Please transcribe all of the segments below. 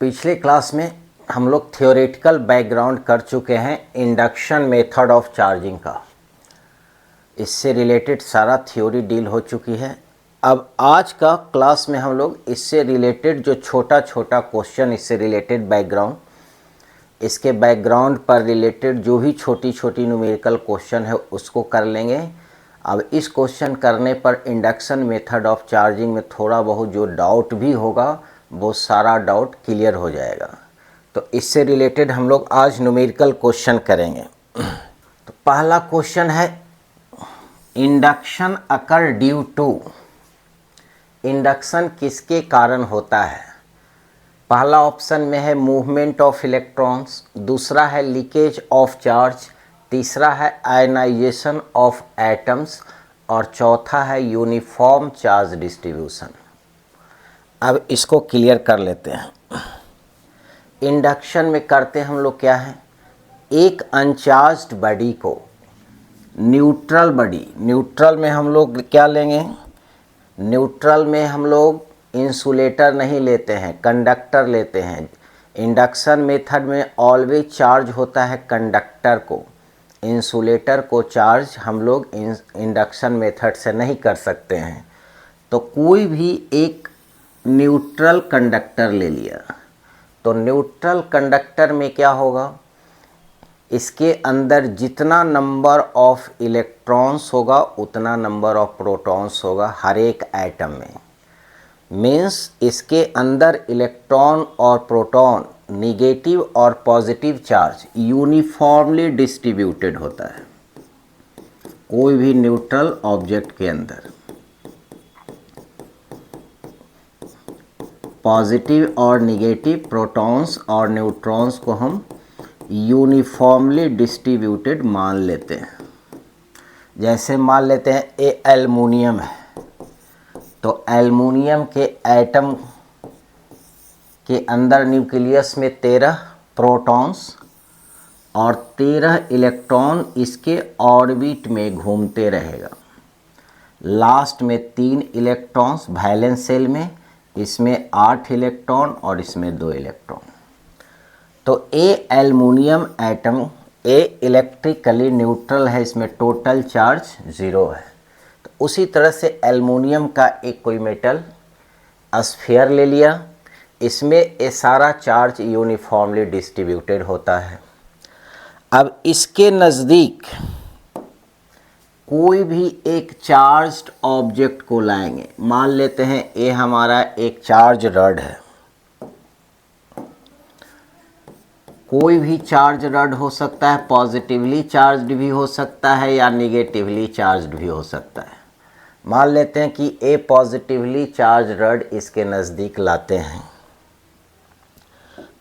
पिछले क्लास में हम लोग थियोरेटिकल बैकग्राउंड कर चुके हैं इंडक्शन मेथड ऑफ चार्जिंग का। इससे रिलेटेड सारा थ्योरी डील हो चुकी है। अब आज का क्लास में हम लोग इससे रिलेटेड जो छोटा छोटा क्वेश्चन, इससे रिलेटेड बैकग्राउंड, इसके बैकग्राउंड पर रिलेटेड जो भी छोटी छोटी न्यूमेरिकल क्वेश्चन है उसको कर लेंगे। अब इस क्वेश्चन करने पर इंडक्शन मेथड ऑफ चार्जिंग में थोड़ा बहुत जो डाउट भी होगा वो सारा डाउट क्लियर हो जाएगा। तो इससे रिलेटेड हम लोग आज न्यूमेरिकल क्वेश्चन करेंगे। तो पहला क्वेश्चन है, induction occur due to. Induction किसके कारण होता है? पहला ऑप्शन में है मूवमेंट ऑफ इलेक्ट्रॉन्स, दूसरा है लीकेज ऑफ चार्ज, तीसरा है आयनाइजेशन ऑफ एटम्स और चौथा है यूनिफॉर्म चार्ज डिस्ट्रीब्यूशन। अब इसको क्लियर कर लेते हैं। इंडक्शन में करते हम लोग क्या है, एक अनचार्ज्ड बॉडी को न्यूट्रल बॉडी, न्यूट्रल में हम लोग क्या लेंगे, न्यूट्रल में हम लोग इंसुलेटर नहीं लेते हैं, कंडक्टर लेते हैं। इंडक्शन मेथड में ऑलवेज चार्ज होता है कंडक्टर को, इंसुलेटर को चार्ज हम लोग इंडक्शन मेथड से नहीं कर सकते हैं। तो कोई भी एक न्यूट्रल कंडक्टर ले लिया, तो न्यूट्रल कंडक्टर में क्या होगा, इसके अंदर जितना नंबर ऑफ इलेक्ट्रॉन्स होगा उतना नंबर ऑफ प्रोटॉन्स होगा हर एक एटम में। मीन्स इसके अंदर इलेक्ट्रॉन और प्रोटॉन, निगेटिव और पॉजिटिव चार्ज यूनिफॉर्मली डिस्ट्रीब्यूटेड होता है कोई भी न्यूट्रल ऑब्जेक्ट के अंदर। पॉजिटिव और निगेटिव प्रोटॉन्स और न्यूट्रॉन्स को हम यूनिफॉर्मली डिस्ट्रीब्यूटेड मान लेते हैं। जैसे मान लेते हैं ये एल्युमिनियम है, तो एल्युमिनियम के एटम के अंदर न्यूक्लियस में 13 प्रोटॉन्स और 13 इलेक्ट्रॉन इसके ऑर्बिट में घूमते रहेगा। लास्ट में 3 इलेक्ट्रॉन्स वैलेंस शेल में, इसमें 8 इलेक्ट्रॉन और इसमें 2 इलेक्ट्रॉन। तो a aluminium atom a electrically neutral है, इसमें टोटल चार्ज 0 है। तो उसी तरह से एल्युमिनियम का एक कोई मेटल स्फीयर ले लिया, इसमें ये सारा चार्ज यूनिफॉर्मली डिस्ट्रीब्यूटेड होता है। अब इसके नज़दीक कोई भी एक चार्ज्ड ऑब्जेक्ट को लाएंगे। मान लेते हैं ये हमारा एक चार्ज रड है, कोई भी चार्ज रड हो सकता है, पॉजिटिवली चार्ज्ड भी हो सकता है या निगेटिवली चार्ज्ड भी हो सकता है। मान लेते हैं कि ए पॉजिटिवली चार्ज रड इसके नज़दीक लाते हैं।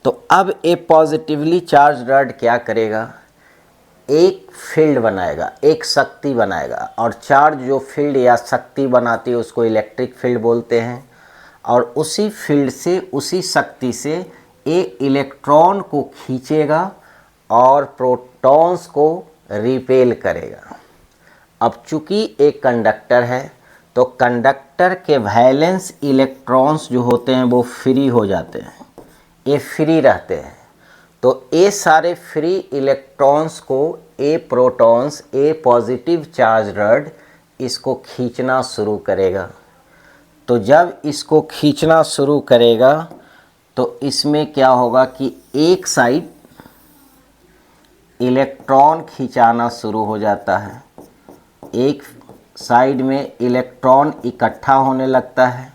तो अब ए पॉजिटिवली चार्ज रड क्या करेगा, एक फील्ड बनाएगा, एक शक्ति बनाएगा, और चार्ज जो फील्ड या शक्ति बनाती है उसको इलेक्ट्रिक फील्ड बोलते हैं। और उसी फील्ड से, उसी शक्ति से एक इलेक्ट्रॉन को खींचेगा और प्रोटॉन्स को रिपेल करेगा। अब चूंकि एक कंडक्टर है तो कंडक्टर के वैलेंस इलेक्ट्रॉन्स जो होते हैं वो फ्री हो जाते हैं, ये फ्री रहते हैं। तो ये सारे फ्री इलेक्ट्रॉन्स को ए प्रोटॉन्स, ए पॉजिटिव चार्ज रड इसको खींचना शुरू करेगा। तो जब इसको खींचना शुरू करेगा तो इसमें क्या होगा कि एक साइड इलेक्ट्रॉन खिंचाना शुरू हो जाता है, एक साइड में इलेक्ट्रॉन इकट्ठा होने लगता है।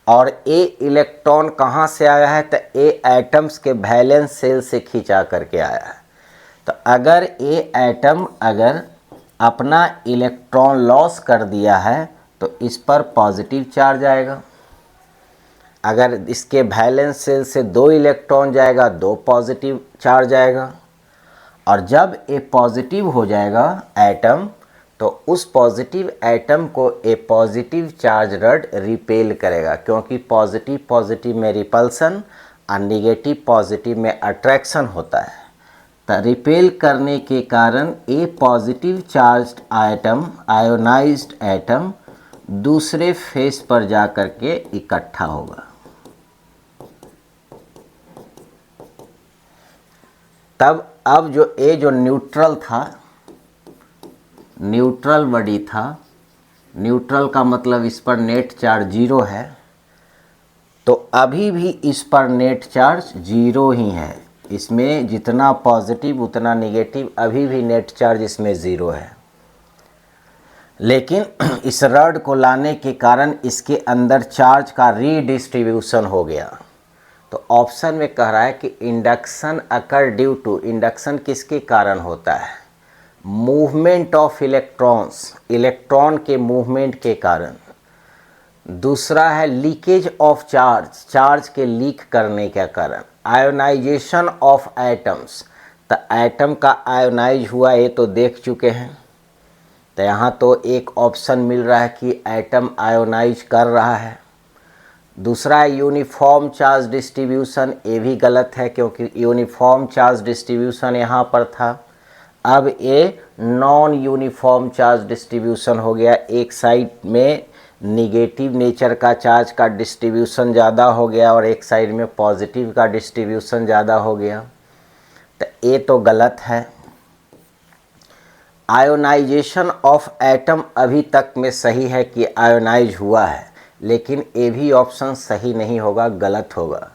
और ए इलेक्ट्रॉन कहाँ से आया है, तो ए एटम्स के वैलेंस शेल से खींचा करके आया है। तो अगर ए एटम अगर अपना इलेक्ट्रॉन लॉस कर दिया है तो इस पर पॉजिटिव चार्ज आएगा। अगर इसके वैलेंस शेल से 2 इलेक्ट्रॉन जाएगा, 2 पॉजिटिव चार्ज आएगा। और जब ए पॉजिटिव हो जाएगा एटम, तो उस पॉजिटिव एटम को a positive charge rod repel करेगा, क्योंकि पॉजिटिव पॉजिटिव में रिपल्सन और निगेटिव पॉजिटिव में अट्रैक्शन होता है। तो रिपेल करने के कारण a positive charged atom, ionised atom दूसरे फेस पर जा कर के इकट्ठा होगा। तब अब जो न्यूट्रल था, न्यूट्रल बॉडी था, न्यूट्रल का मतलब इस पर नेट चार्ज जीरो है, तो अभी भी इस पर नेट चार्ज जीरो ही है। इसमें जितना पॉजिटिव उतना नेगेटिव, अभी भी नेट चार्ज इसमें ज़ीरो है। लेकिन इस रॉड को लाने के कारण इसके अंदर चार्ज का रीडिस्ट्रीब्यूशन हो गया। तो ऑप्शन में कह रहा है कि induction occur due to, induction किसके कारण होता है? मूवमेंट ऑफ इलेक्ट्रॉन्स, इलेक्ट्रॉन के मूवमेंट के कारण। दूसरा है लीकेज ऑफ चार्ज, चार्ज के लीक करने के कारण। आयोनाइजेशन ऑफ एटम्स, तो एटम का आयोनाइज हुआ ये तो देख चुके हैं। तो यहाँ तो एक ऑप्शन मिल रहा है कि एटम आयोनाइज कर रहा है। दूसरा है यूनिफॉर्म चार्ज डिस्ट्रीब्यूशन, ये भी गलत है क्योंकि यूनिफॉर्म चार्ज डिस्ट्रीब्यूशन यहाँ पर था। अब ये नॉन यूनिफॉर्म चार्ज डिस्ट्रीब्यूशन हो गया, एक साइड में निगेटिव नेचर का चार्ज का डिस्ट्रीब्यूशन ज़्यादा हो गया और एक साइड में पॉजिटिव का डिस्ट्रीब्यूशन ज़्यादा हो गया। तो ये तो गलत है। आयोनाइजेशन ऑफ एटम अभी तक में सही है कि आयोनाइज हुआ है, लेकिन ये भी ऑप्शन सही नहीं होगा, गलत होगा।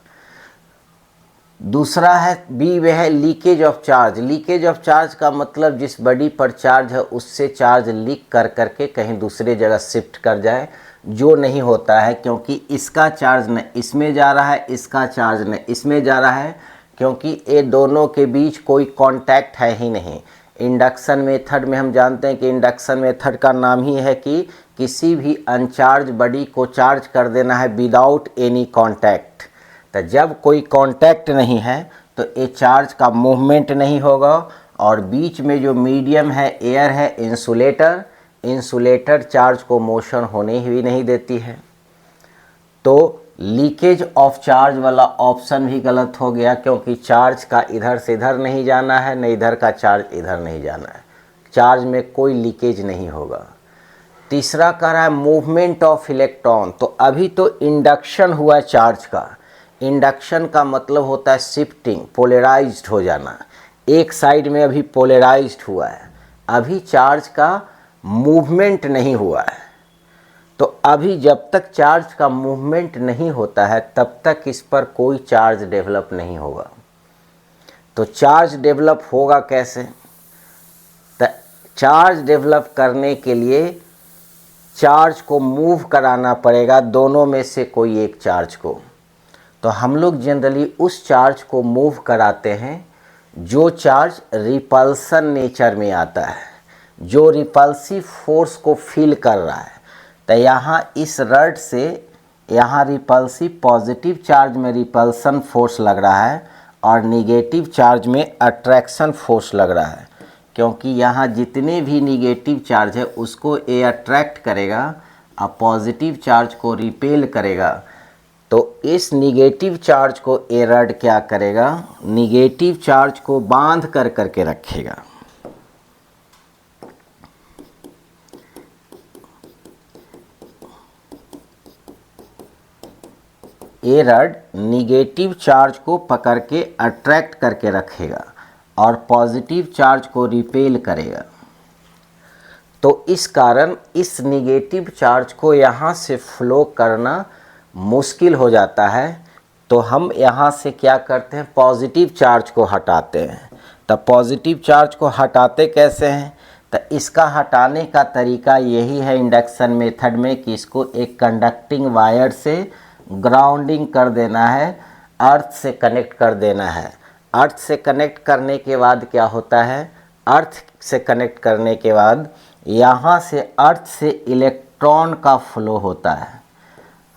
दूसरा है बी, वह है leakage of charge. Leakage of charge का मतलब जिस बॉडी पर चार्ज है उससे चार्ज लीक कर करके कहीं दूसरे जगह शिफ्ट कर जाए, जो नहीं होता है क्योंकि इसका चार्ज न इसमें जा रहा है, इसका चार्ज न इसमें जा रहा है, क्योंकि ये दोनों के बीच कोई कांटेक्ट है ही नहीं। इंडक्शन मेथड में हम जानते हैं कि इंडक्शन मेथड का नाम ही है कि किसी भी अनचार्ज बॉडी को चार्ज कर देना है विदाउट एनी कांटेक्ट। तो जब कोई कांटेक्ट नहीं है तो ये चार्ज का मूवमेंट नहीं होगा, और बीच में जो मीडियम है, एयर है, इंसुलेटर, इंसुलेटर चार्ज को मोशन होने ही नहीं देती है। तो लीकेज ऑफ चार्ज वाला ऑप्शन भी गलत हो गया क्योंकि चार्ज का इधर से इधर नहीं जाना है, न इधर का चार्ज इधर नहीं जाना है, चार्ज में कोई लीकेज नहीं होगा। तीसरा कह रहा है मूवमेंट ऑफ इलेक्ट्रॉन, तो अभी तो इंडक्शन हुआ चार्ज का। इंडक्शन का मतलब होता है शिफ्टिंग, पोलराइज्ड हो जाना। एक साइड में अभी पोलराइज्ड हुआ है, अभी चार्ज का मूवमेंट नहीं हुआ है। तो अभी जब तक चार्ज का मूवमेंट नहीं होता है तब तक इस पर कोई चार्ज डेवलप नहीं होगा। तो चार्ज डेवलप होगा कैसे? तो चार्ज डेवलप करने के लिए चार्ज को मूव कराना पड़ेगा, दोनों में से कोई एक चार्ज को। तो हम लोग जनरली उस चार्ज को मूव कराते हैं जो चार्ज रिपल्सन नेचर में आता है, जो रिपल्सिव फोर्स को फील कर रहा है। तो यहाँ इस रड से यहाँ रिपल्सिव पॉजिटिव चार्ज में रिपल्सन फोर्स लग रहा है और निगेटिव चार्ज में अट्रैक्शन फोर्स लग रहा है, क्योंकि यहाँ जितने भी निगेटिव चार्ज है उसको ये अट्रैक्ट करेगा और पॉजिटिव चार्ज को रिपेल करेगा। तो इस निगेटिव चार्ज को ये रड क्या करेगा? निगेटिव चार्ज को बांध कर करके रखेगा। ये रड निगेटिव चार्ज को पकड़ के अट्रैक्ट करके रखेगा और पॉजिटिव चार्ज को रिपेल करेगा। तो इस कारण इस निगेटिव चार्ज को यहाँ से फ्लो करना मुश्किल हो जाता है। तो हम यहाँ से क्या करते हैं? पॉजिटिव चार्ज को हटाते हैं। तो पॉजिटिव चार्ज को हटाते कैसे हैं? तो इसका हटाने का तरीका यही है इंडक्शन मेथड में कि इसको एक कंडक्टिंग वायर से ग्राउंडिंग कर देना है, अर्थ से कनेक्ट कर देना है। अर्थ से कनेक्ट करने के बाद क्या होता है? अर्थ से कनेक्ट करने के बाद यहाँ से अर्थ से इलेक्ट्रॉन का फ्लो होता है।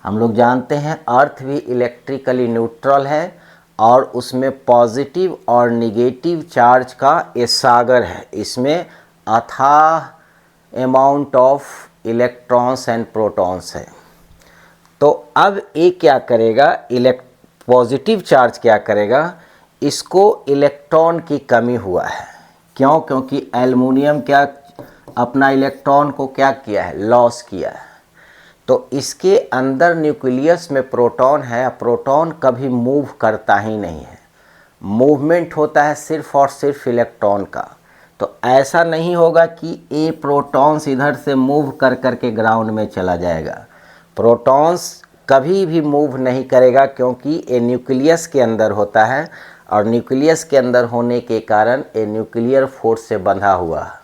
हम लोग जानते हैं अर्थ भी इलेक्ट्रिकली न्यूट्रल है और उसमें पॉजिटिव और निगेटिव चार्ज का ये सागर है। इसमें अथाह amount of electrons and protons है। तो अब ये क्या करेगा? पॉजिटिव चार्ज क्या करेगा? इसको इलेक्ट्रॉन की कमी हुआ है। क्यों? क्योंकि एल्युमिनियम क्या अपना इलेक्ट्रॉन को क्या किया है? लॉस किया है। तो इसके अंदर न्यूक्लियस में प्रोटॉन है, प्रोटॉन कभी मूव करता ही नहीं है। मूवमेंट होता है सिर्फ और सिर्फ इलेक्ट्रॉन का। तो ऐसा नहीं होगा कि ए प्रोटॉन्स इधर से मूव कर करके ग्राउंड में चला जाएगा। प्रोटॉन्स कभी भी मूव नहीं करेगा, क्योंकि ये न्यूक्लियस के अंदर होता है और न्यूक्लियस के अंदर होने के कारण ये न्यूक्लियर फोर्स से बंधा हुआ है।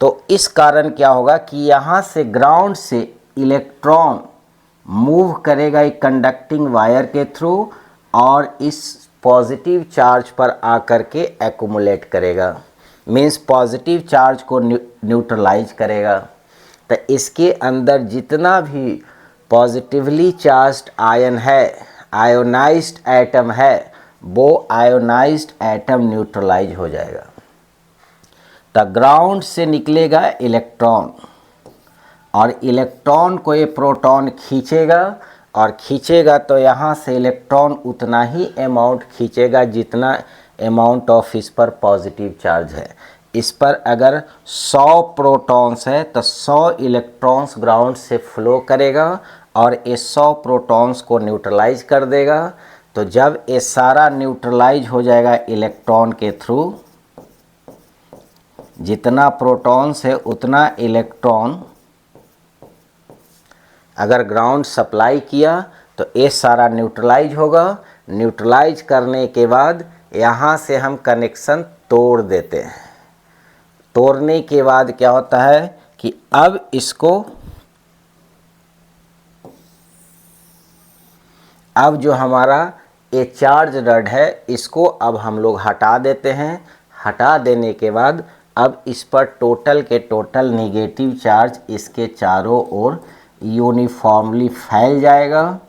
तो इस कारण क्या होगा कि यहाँ से ग्राउंड से इलेक्ट्रॉन मूव करेगा एक कंडक्टिंग वायर के थ्रू और इस पॉजिटिव चार्ज पर आकर के एक्यूमुलेट करेगा, मीन्स पॉजिटिव चार्ज को न्यूट्रलाइज करेगा। तो इसके अंदर जितना भी पॉजिटिवली चार्ज्ड आयन है, आयोनाइज्ड एटम है, वो आयोनाइज्ड एटम न्यूट्रलाइज हो जाएगा। तो ग्राउंड से निकलेगा इलेक्ट्रॉन और इलेक्ट्रॉन को ये प्रोटॉन खींचेगा और खींचेगा तो यहाँ से इलेक्ट्रॉन उतना ही अमाउंट खींचेगा जितना अमाउंट ऑफ इस पर पॉजिटिव चार्ज है। इस पर अगर 100 प्रोटॉन्स है तो 100 इलेक्ट्रॉन्स ग्राउंड से फ्लो करेगा और ये 100 प्रोटॉन्स को न्यूट्रलाइज कर देगा। तो जब ये सारा न्यूट्रलाइज हो जाएगा इलेक्ट्रॉन के थ्रू, जितना प्रोटॉन्स है उतना इलेक्ट्रॉन अगर ग्राउंड सप्लाई किया तो ये सारा न्यूट्रलाइज होगा। न्यूट्रलाइज करने के बाद यहाँ से हम कनेक्शन तोड़ देते हैं। तोड़ने के बाद क्या होता है कि अब इसको, अब जो हमारा ये चार्ज रड है इसको अब हम लोग हटा देते हैं। हटा देने के बाद अब इस पर टोटल के टोटल नेगेटिव चार्ज इसके चारों ओर यूनिफॉर्मली फैल जाएगा।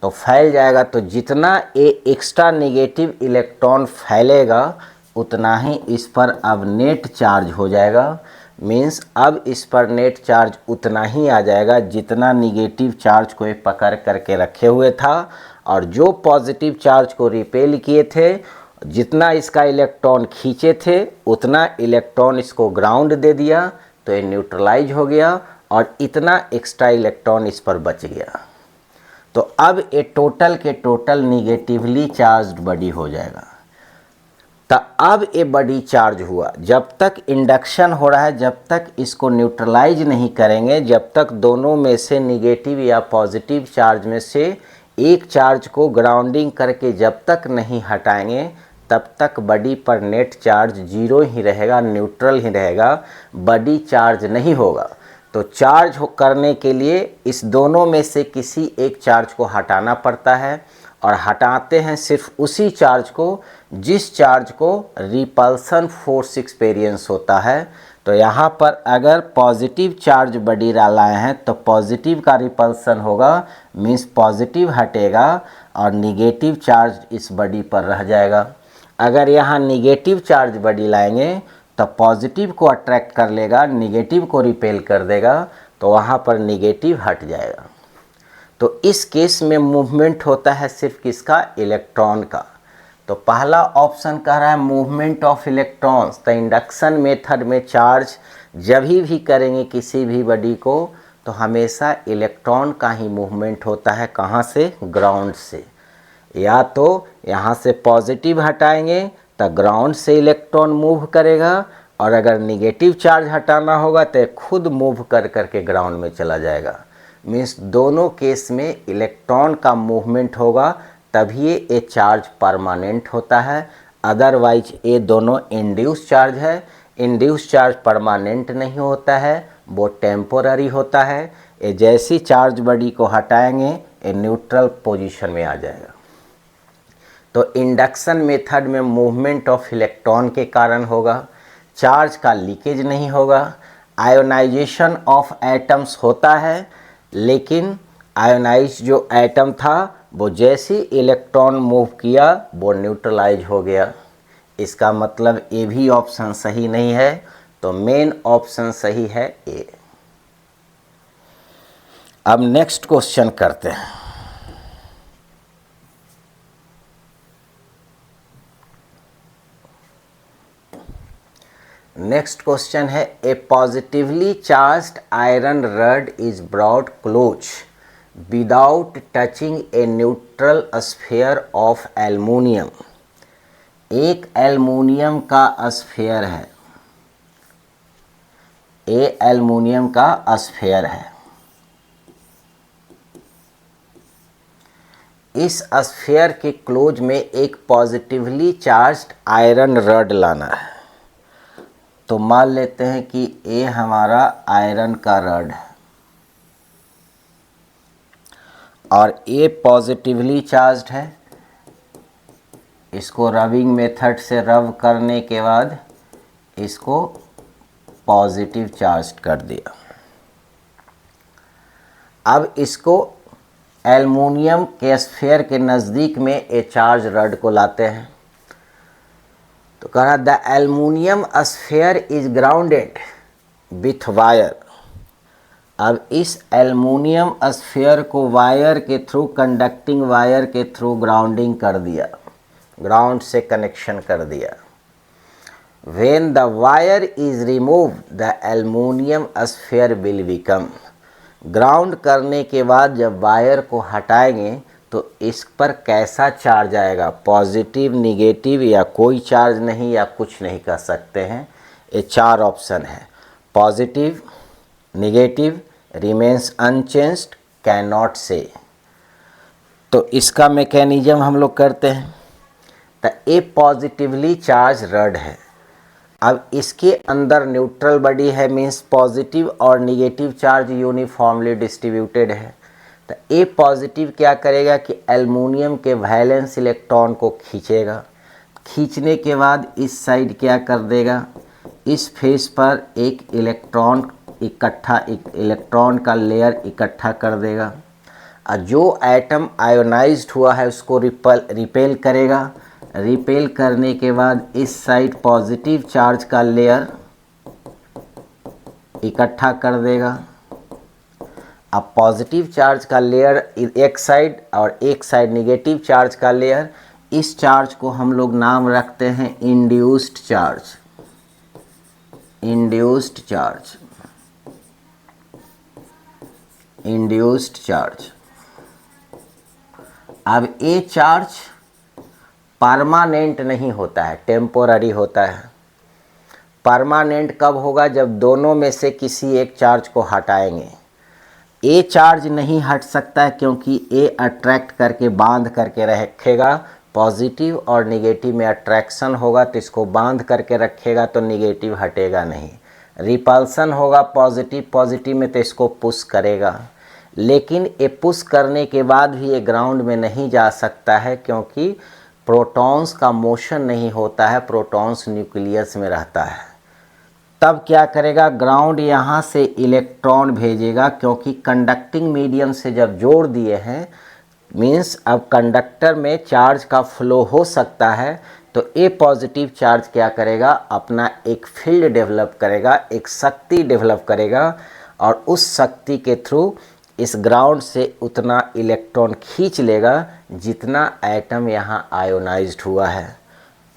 तो फैल जाएगा तो जितना ये एक्स्ट्रा नेगेटिव इलेक्ट्रॉन फैलेगा उतना ही इस पर अब नेट चार्ज हो जाएगा। मीन्स अब इस पर नेट चार्ज उतना ही आ जाएगा जितना नेगेटिव चार्ज को ये पकड़ करके रखे हुए था, और जो पॉजिटिव चार्ज को रिपेल किए थे, जितना इसका इलेक्ट्रॉन खींचे थे उतना इलेक्ट्रॉन इसको ग्राउंड दे दिया तो ये न्यूट्रलाइज हो गया और इतना एक्स्ट्रा इलेक्ट्रॉन इस पर बच गया। तो अब ये टोटल के टोटल निगेटिवली चार्ज्ड बॉडी हो जाएगा। तो अब ये बॉडी चार्ज हुआ। जब तक इंडक्शन हो रहा है, जब तक इसको न्यूट्रलाइज नहीं करेंगे, जब तक दोनों में से निगेटिव या पॉजिटिव चार्ज में से एक चार्ज को ग्राउंडिंग करके जब तक नहीं हटाएंगे, तब तक बॉडी पर नेट चार्ज जीरो ही रहेगा, न्यूट्रल ही रहेगा, बॉडी चार्ज नहीं होगा। तो चार्ज करने के लिए इस दोनों में से किसी एक चार्ज को हटाना पड़ता है, और हटाते हैं सिर्फ उसी चार्ज को जिस चार्ज को रिपल्सन फोर्स एक्सपीरियंस होता है। तो यहाँ पर अगर पॉजिटिव चार्ज बॉडी लाए हैं तो पॉजिटिव का रिपल्सन होगा, मीन्स पॉजिटिव हटेगा और निगेटिव चार्ज इस बॉडी पर रह जाएगा। अगर यहाँ निगेटिव चार्ज बॉडी लाएंगे तो पॉजिटिव को अट्रैक्ट कर लेगा, निगेटिव को रिपेल कर देगा, तो वहाँ पर निगेटिव हट जाएगा। तो इस केस में मूवमेंट होता है सिर्फ किसका, इलेक्ट्रॉन का। तो पहला ऑप्शन कह रहा है मूवमेंट ऑफ इलेक्ट्रॉन्स। तो इंडक्शन मेथड में चार्ज जब भी करेंगे किसी भी बॉडी को तो हमेशा इलेक्ट्रॉन का ही मूवमेंट होता है। कहाँ से, ग्राउंड से। या तो यहाँ से पॉजिटिव हटाएंगे तो ग्राउंड से इलेक्ट्रॉन मूव करेगा, और अगर निगेटिव चार्ज हटाना होगा तो खुद मूव कर करके ग्राउंड में चला जाएगा। मीन्स दोनों केस में इलेक्ट्रॉन का मूवमेंट होगा, तभी ये चार्ज परमानेंट होता है। अदरवाइज ये दोनों इंड्यूस चार्ज है। इंड्यूस चार्ज परमानेंट नहीं होता है, वो टेम्पोररी होता है। ये जैसी चार्ज बॉडी को हटाएंगे ये न्यूट्रल पोजीशन में आ जाएगा। तो इंडक्शन मेथड में मूवमेंट ऑफ इलेक्ट्रॉन के कारण होगा, चार्ज का लीकेज नहीं होगा। आयोनाइजेशन ऑफ एटम्स होता है, लेकिन आयोनाइज जो एटम था वो जैसे इलेक्ट्रॉन मूव किया वो न्यूट्रलाइज हो गया। इसका मतलब ए भी ऑप्शन सही नहीं है, तो मेन ऑप्शन सही है ए। अब नेक्स्ट क्वेश्चन करते हैं। नेक्स्ट क्वेश्चन है, a positively charged iron rod is brought close without touching a neutral sphere of aluminium. एक एल्युमिनियम का स्फीयर है, ए एल्युमिनियम का स्फीयर है। इस स्फीयर के क्लोज में एक पॉजिटिवली चार्ज्ड आयरन रड लाना है। तो मान लेते हैं कि ए हमारा आयरन का रड है और ए पॉजिटिवली चार्ज्ड है। इसको रबिंग मेथड से रब करने के बाद इसको पॉजिटिव चार्ज कर दिया। अब इसको एल्युमिनियम के स्फीयर के नज़दीक में ए चार्ज रड को लाते हैं। तो कह रहा the aluminium sphere is grounded with wire. अब इस एल्युमिनियम स्फीयर को वायर के थ्रू, कंडक्टिंग वायर के थ्रू ग्राउंडिंग कर दिया, ग्राउंड से कनेक्शन कर दिया। When the wire is removed, the aluminum sphere will become। Ground करने के बाद जब वायर को हटाएंगे तो इस पर कैसा चार्ज आएगा, पॉजिटिव, निगेटिव या कोई चार्ज नहीं या कुछ नहीं कह सकते हैं। ये चार ऑप्शन है, positive, negative, remains unchanged, can not से। तो इसका मैकेनिज्म हम लोग करते हैं। तो ए पॉजिटिवली चार्ज रड है। अब इसके अंदर न्यूट्रल बॉडी है, मीन्स पॉजिटिव और निगेटिव चार्ज यूनिफॉर्मली डिस्ट्रीब्यूटेड है। तो ए पॉजिटिव क्या करेगा कि एल्युमिनियम के वैलेंस इलेक्ट्रॉन को खींचेगा। खींचने के बाद इस साइड क्या कर देगा, इस फेस पर एक इलेक्ट्रॉन का लेयर इकट्ठा कर देगा। और जो एटम आयोनाइज्ड हुआ है उसको रिपेल करेगा। रिपेल करने के बाद इस साइड पॉजिटिव चार्ज का लेयर इकट्ठा कर देगा। अब पॉजिटिव चार्ज का लेयर एक साइड और एक साइड निगेटिव चार्ज का लेयर, इस चार्ज को हम लोग नाम रखते हैं induced charge. Induced charge, induced charge. अब ये चार्ज परमानेंट नहीं होता है, टेम्पोररी होता है। परमानेंट कब होगा, जब दोनों में से किसी एक चार्ज को हटाएंगे। ए चार्ज नहीं हट सकता है क्योंकि ए अट्रैक्ट करके बांध करके रखेगा। पॉजिटिव और निगेटिव में अट्रैक्शन होगा तो इसको बांध करके रखेगा, तो निगेटिव हटेगा नहीं। रिपल्सन होगा पॉजिटिव में तो इसको पुश करेगा। लेकिन ये पुश करने के बाद भी ये ग्राउंड में नहीं जा सकता है क्योंकि प्रोटॉन्स का मोशन नहीं होता है, प्रोटॉन्स न्यूक्लियस में रहता है। तब क्या करेगा, ग्राउंड यहाँ से इलेक्ट्रॉन भेजेगा क्योंकि कंडक्टिंग मीडियम से जब जोड़ दिए हैं, मीन्स अब कंडक्टर में चार्ज का फ्लो हो सकता है। तो ए पॉजिटिव चार्ज क्या करेगा, अपना एक फील्ड डेवलप करेगा, एक शक्ति डेवलप करेगा और उस शक्ति के थ्रू इस ग्राउंड से उतना इलेक्ट्रॉन खींच लेगा जितना एटम यहाँ आयोनाइज्ड हुआ है।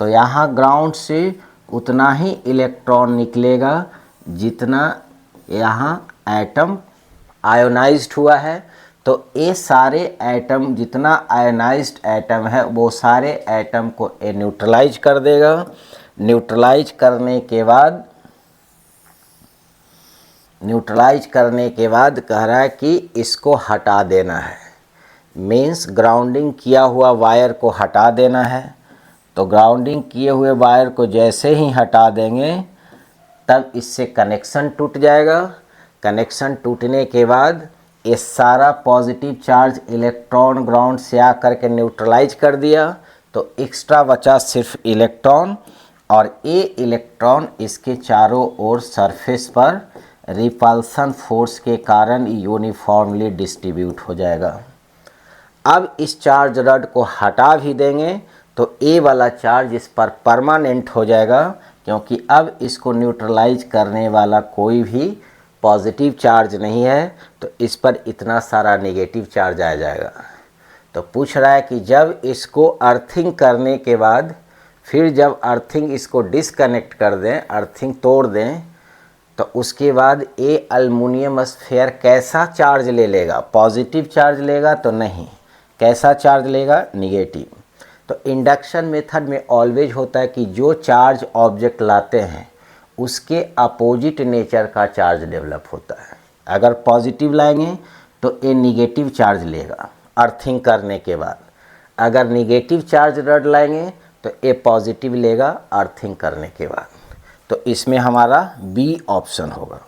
तो यहाँ ग्राउंड से उतना ही इलेक्ट्रॉन निकलेगा जितना यहाँ एटम आयोनाइज्ड हुआ है। तो ये सारे एटम, जितना आयोनाइज्ड एटम है वो सारे एटम को ये न्यूट्रलाइज कर देगा। न्यूट्रलाइज करने के बाद कह रहा है कि इसको हटा देना है, मीन्स ग्राउंडिंग किया हुआ वायर को हटा देना है। तो ग्राउंडिंग किए हुए वायर को जैसे ही हटा देंगे तब इससे कनेक्शन टूट जाएगा। कनेक्शन टूटने के बाद ये सारा पॉजिटिव चार्ज इलेक्ट्रॉन ग्राउंड से आकर के न्यूट्रलाइज कर दिया। तो एक्स्ट्रा बचा सिर्फ इलेक्ट्रॉन, और ये इलेक्ट्रॉन इसके चारों ओर सरफेस पर रिपल्सन फोर्स के कारण यूनिफॉर्मली डिस्ट्रीब्यूट हो जाएगा। अब इस चार्ज रड को हटा भी देंगे तो ए वाला चार्ज इस पर परमानेंट हो जाएगा क्योंकि अब इसको न्यूट्रलाइज करने वाला कोई भी पॉजिटिव चार्ज नहीं है। तो इस पर इतना सारा नेगेटिव चार्ज आ जाएगा। तो पूछ रहा है कि जब इसको अर्थिंग करने के बाद, फिर जब अर्थिंग इसको डिसकनेक्ट कर दें, अर्थिंग तोड़ दें, तो उसके बाद ए अल्मुनियम स्फीयर कैसा चार्ज ले लेगा, पॉजिटिव चार्ज लेगा तो नहीं, कैसा चार्ज लेगा, निगेटिव। तो इंडक्शन मेथड में ऑलवेज होता है कि जो चार्ज ऑब्जेक्ट लाते हैं उसके अपोजिट नेचर का चार्ज डेवलप होता है। अगर पॉजिटिव लाएंगे तो ए निगेटिव चार्ज लेगा अर्थिंग करने के बाद, अगर निगेटिव चार्ज रड लाएंगे तो ए पॉजिटिव लेगा अर्थिंग करने के बाद। तो इसमें हमारा बी ऑप्शन होगा।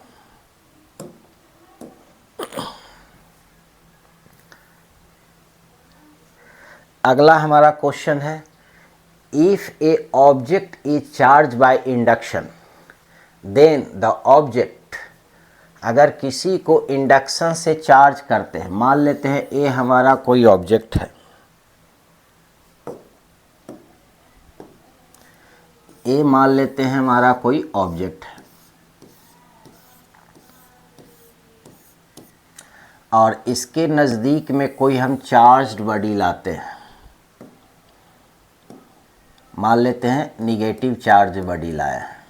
अगला हमारा क्वेश्चन है, if a object is charge by induction then the object, अगर किसी को इंडक्शन से चार्ज करते हैं, मान लेते हैं ए हमारा कोई ऑब्जेक्ट है, ए मान लेते हैं हमारा कोई ऑब्जेक्ट है और इसके नज़दीक में कोई हम चार्ज्ड बॉडी लाते हैं, मान लेते हैं निगेटिव चार्ज बॉडी लाया है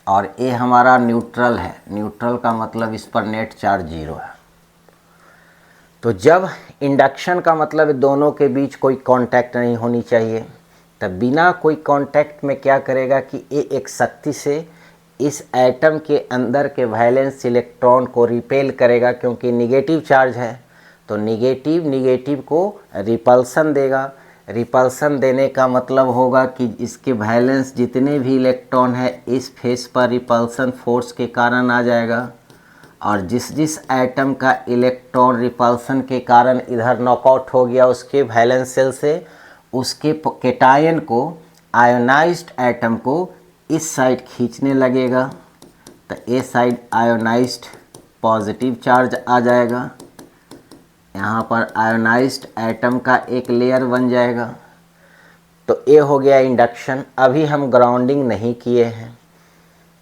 और ए हमारा न्यूट्रल है, न्यूट्रल का मतलब इस पर नेट चार्ज 0 है। तो जब इंडक्शन का मतलब है दोनों के बीच कोई कांटेक्ट नहीं होनी चाहिए, तब बिना कोई कांटेक्ट में क्या करेगा कि ए एक शक्ति से इस एटम के अंदर के वैलेंस इलेक्ट्रॉन को रिपेल करेगा, क्योंकि निगेटिव चार्ज है तो निगेटिव निगेटिव को रिपल्सन देगा। रिपल्सन देने का मतलब होगा कि इसके वैलेंस जितने भी इलेक्ट्रॉन है इस फेस पर रिपल्सन फोर्स के कारण आ जाएगा, और जिस जिस एटम का इलेक्ट्रॉन रिपल्सन के कारण इधर नॉकआउट हो गया उसके वैलेंस शेल से, उसके कैटायन को, आयोनाइज्ड एटम को इस साइड खींचने लगेगा, तो ए साइड आयोनाइज्ड पॉजिटिव चार्ज आ जाएगा, यहाँ पर आयोनाइज्ड एटम का एक लेयर बन जाएगा। तो ए हो गया इंडक्शन। अभी हम ग्राउंडिंग नहीं किए हैं,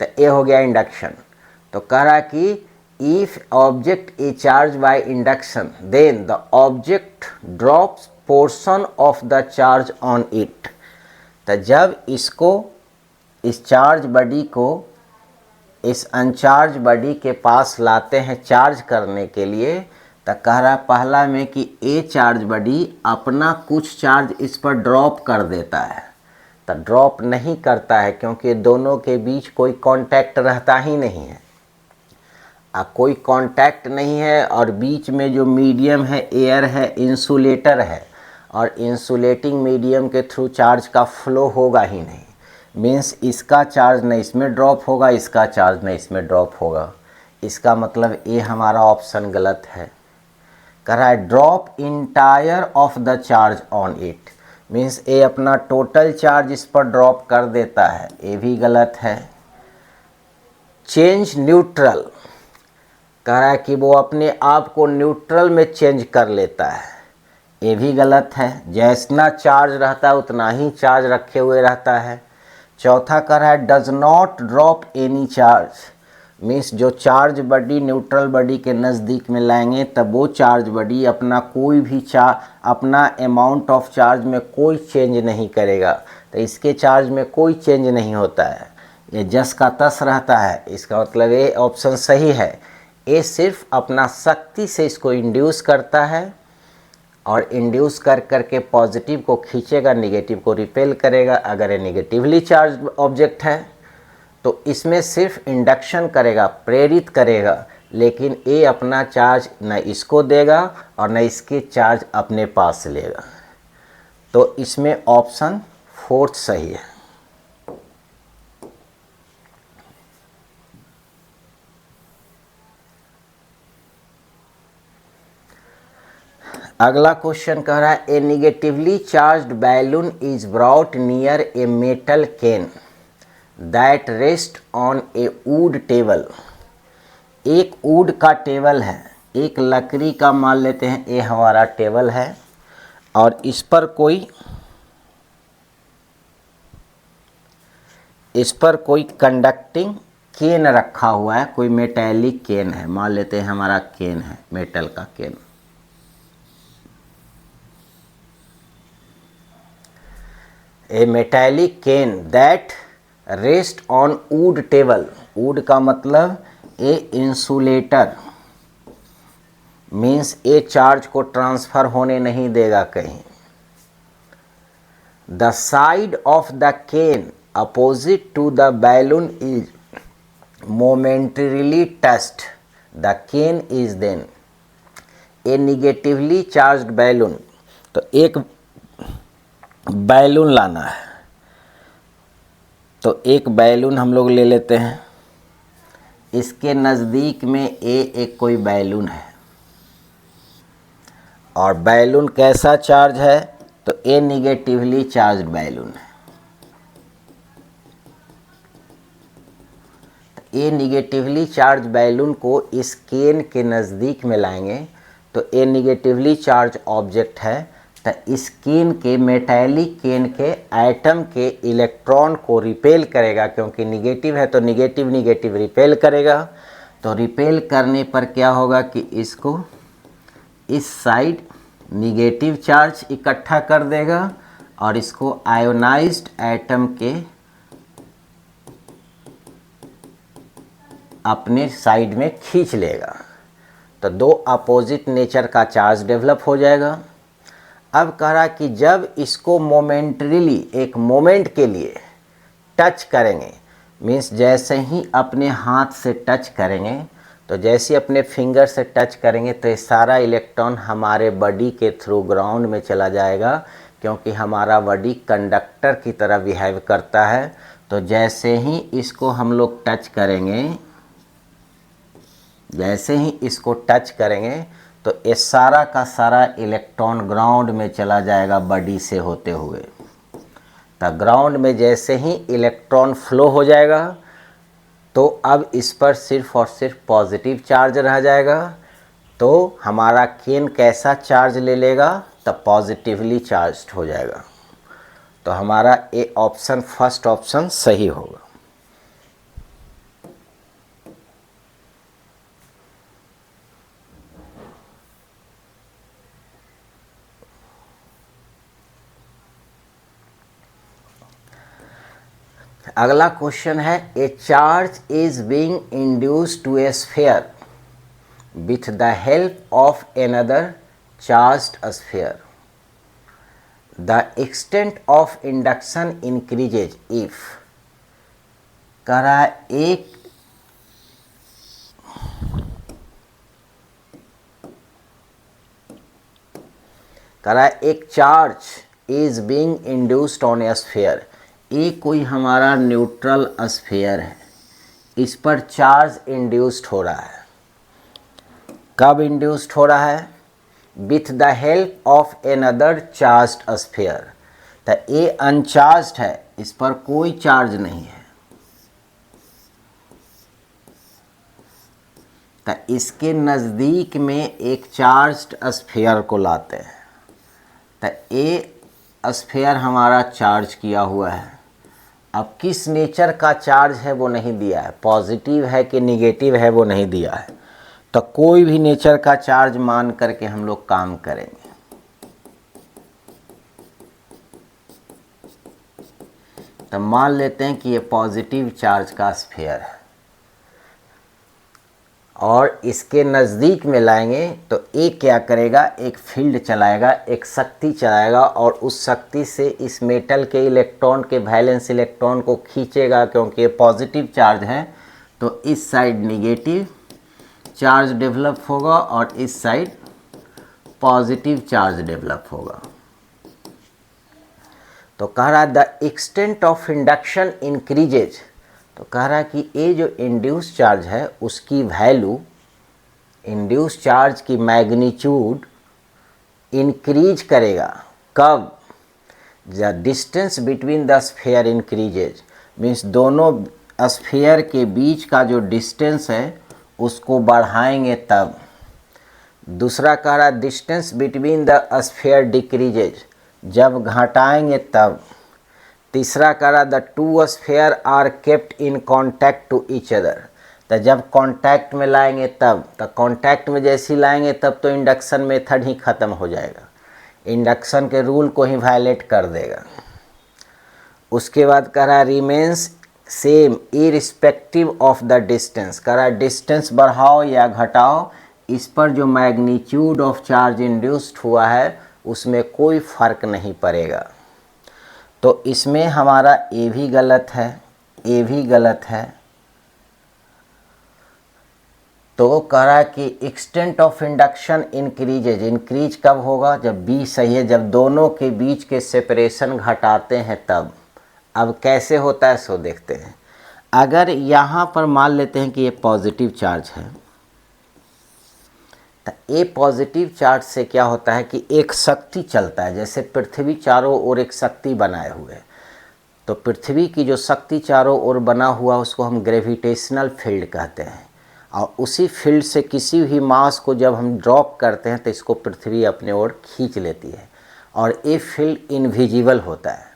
तो ए हो गया इंडक्शन। तो कह रहा कि if object is charge by induction then the object drops portion of the charge on it. तो जब इसको, इस चार्ज बॉडी को इस अनचार्ज बॉडी के पास लाते हैं चार्ज करने के लिए, तो कह रहा है पहला में कि ए चार्ज बॉडी अपना कुछ चार्ज इस पर ड्रॉप कर देता है। तो ड्रॉप नहीं करता है क्योंकि दोनों के बीच कोई कांटेक्ट रहता ही नहीं है। कोई कांटेक्ट नहीं है और बीच में जो मीडियम है एयर है, इंसुलेटर है, और इंसुलेटिंग मीडियम के थ्रू चार्ज का फ्लो होगा ही नहीं। मीन्स इसका चार्ज न इसमें ड्रॉप होगा, इसका चार्ज न इसमें ड्रॉप होगा। इसका मतलब ए हमारा ऑप्शन गलत है। कह रहा है drop entire of the charge on it, means a अपना टोटल चार्ज इस पर ड्रॉप कर देता है, ये भी गलत है। चेंज न्यूट्रल, कह रहा है कि वो अपने आप को न्यूट्रल में चेंज कर लेता है, ये भी गलत है। जैसना चार्ज रहता है उतना ही चार्ज रखे हुए रहता है। चौथा कह रहा है does not drop any charge, means जो चार्ज बॉडी न्यूट्रल बॉडी के नज़दीक में लाएंगे तब वो चार्ज बॉडी अपना कोई भी अपना अमाउंट ऑफ चार्ज में कोई चेंज नहीं करेगा। तो इसके चार्ज में कोई चेंज नहीं होता है, ये जस का तस रहता है। इसका मतलब ये ऑप्शन सही है। ये सिर्फ अपना शक्ति से इसको इंड्यूस करता है और इंड्यूस कर करके पॉजिटिव को खींचेगा, निगेटिव को रिपेल करेगा। अगर ये निगेटिवली चार्ज ऑब्जेक्ट है तो इसमें सिर्फ इंडक्शन करेगा, प्रेरित करेगा, लेकिन ये अपना चार्ज न इसको देगा और न इसके चार्ज अपने पास लेगा। तो इसमें ऑप्शन 4 सही है। अगला क्वेश्चन कह रहा है a negatively charged balloon is brought near a metal can that rest on a wood table. एक वुड का टेबल है, एक लकड़ी का मान लेते हैं ये हमारा टेबल है, और इस पर कोई कंडक्टिंग केन रखा हुआ है, कोई मेटेलिक केन है, मान लेते हैं हमारा केन है, मेटल का can. A metallic can that rest on wood table, wood का मतलब a insulator, means a charge को ट्रांसफ़र होने नहीं देगा कहीं। The side of the can opposite to the balloon is momentarily touched, the can is then a negatively charged balloon. तो एक balloon लाना है, तो एक बैलून हम लोग ले लेते हैं, इसके नज़दीक में एक कोई बैलून है और बैलून कैसा चार्ज है, तो ए निगेटिवली चार्ज्ड बैलून है। ए निगेटिवली चार्ज बैलून को इस केन के नज़दीक में लाएंगे तो ए निगेटिवली चार्ज ऑब्जेक्ट है, तो इस केन के मेटेलिक केन के एटम के इलेक्ट्रॉन को रिपेल करेगा, क्योंकि निगेटिव है तो निगेटिव निगेटिव रिपेल करेगा। तो रिपेल करने पर क्या होगा कि इसको इस साइड निगेटिव चार्ज इकट्ठा कर देगा और इसको आयोनाइज्ड एटम के अपने साइड में खींच लेगा, तो दो अपोजिट नेचर का चार्ज डेवलप हो जाएगा। अब कह रहा कि जब इसको मोमेंटरीली एक मोमेंट के लिए टच करेंगे, मीन्स जैसे ही अपने हाथ से टच करेंगे, तो जैसे अपने फिंगर से टच करेंगे तो ये सारा इलेक्ट्रॉन हमारे बॉडी के थ्रू ग्राउंड में चला जाएगा, क्योंकि हमारा बॉडी कंडक्टर की तरह बिहेव करता है। तो जैसे ही इसको हम लोग टच करेंगे, जैसे ही इसको टच करेंगे तो ये सारा का सारा इलेक्ट्रॉन ग्राउंड में चला जाएगा बॉडी से होते हुए। तो ग्राउंड में जैसे ही इलेक्ट्रॉन फ्लो हो जाएगा तो अब इस पर सिर्फ और सिर्फ पॉजिटिव चार्ज रह जाएगा। तो हमारा केन कैसा चार्ज ले लेगा, तब पॉजिटिवली चार्ज्ड हो जाएगा। तो हमारा ए ऑप्शन फर्स्ट ऑप्शन सही होगा। अगला क्वेश्चन है, a charge is being induced to a sphere with the help of another charged sphere, the extent of induction increases if. कह रहा है एक charge is being induced on a sphere, ये कोई हमारा न्यूट्रल स्फीयर है, इस पर चार्ज इंड्यूस्ड हो रहा है। कब इंड्यूस्ड हो रहा है? With the help of another charged sphere. तो ये अनचार्ज्ड है, इस पर कोई चार्ज नहीं है, तो इसके नज़दीक में एक चार्ज्ड स्फीयर को लाते हैं। तो ये स्फीयर हमारा चार्ज किया हुआ है। अब किस नेचर का चार्ज है वो नहीं दिया है, पॉजिटिव है कि निगेटिव है वो नहीं दिया है, तो कोई भी नेचर का चार्ज मान करके हम लोग काम करेंगे। तो मान लेते हैं कि ये पॉजिटिव चार्ज का स्फीयर है और इसके नज़दीक में लाएंगे तो ये क्या करेगा, एक फील्ड चलाएगा, एक शक्ति चलाएगा और उस शक्ति से इस मेटल के इलेक्ट्रॉन के वैलेंस इलेक्ट्रॉन को खींचेगा, क्योंकि ये पॉजिटिव चार्ज है। तो इस साइड निगेटिव चार्ज डेवलप होगा और इस साइड पॉजिटिव चार्ज डेवलप होगा। तो कह रहा है the extent of induction increases. तो कह रहा है कि ये जो इंड्यूस चार्ज है उसकी वैल्यू, इंड्यूस चार्ज की मैग्नीट्यूड इंक्रीज करेगा। कब? The distance between the sphere increases, means दोनों स्फीयर के बीच का जो डिस्टेंस है उसको बढ़ाएंगे तब। दूसरा कह रहा है distance between the sphere decreases, जब घटाएंगे तब। तीसरा कह रहा the two sphere are kept in contact to each other, तो जब कांटेक्ट में लाएंगे तब। तो कांटेक्ट में जैसे ही लाएंगे तब तो इंडक्शन मेथड ही ख़त्म हो जाएगा, इंडक्शन के रूल को ही वायलेट कर देगा। उसके बाद कह रहा remains same irrespective of the distance, कह रहा डिस्टेंस बढ़ाओ या घटाओ, इस पर जो मैग्नीट्यूड ऑफ चार्ज इंड्यूस्ड हुआ है उसमें कोई फर्क नहीं पड़ेगा। तो इसमें हमारा ए भी गलत है, ए भी गलत है। तो कह रहा है कि extent of induction increases, increase कब होगा, जब बी सही है, जब दोनों के बीच के सेपरेशन घटाते हैं तब। अब कैसे होता है सो देखते हैं। अगर यहाँ पर मान लेते हैं कि ये पॉजिटिव चार्ज है, तो ये पॉजिटिव चार्ज से क्या होता है कि एक शक्ति चलता है, जैसे पृथ्वी चारों ओर एक शक्ति बनाए हुए, तो पृथ्वी की जो शक्ति चारों ओर बना हुआ उसको हम ग्रेविटेशनल फील्ड कहते हैं। और उसी फील्ड से किसी भी मास को जब हम ड्रॉप करते हैं तो इसको पृथ्वी अपने ओर खींच लेती है, और ये फील्ड इनविजिबल होता है।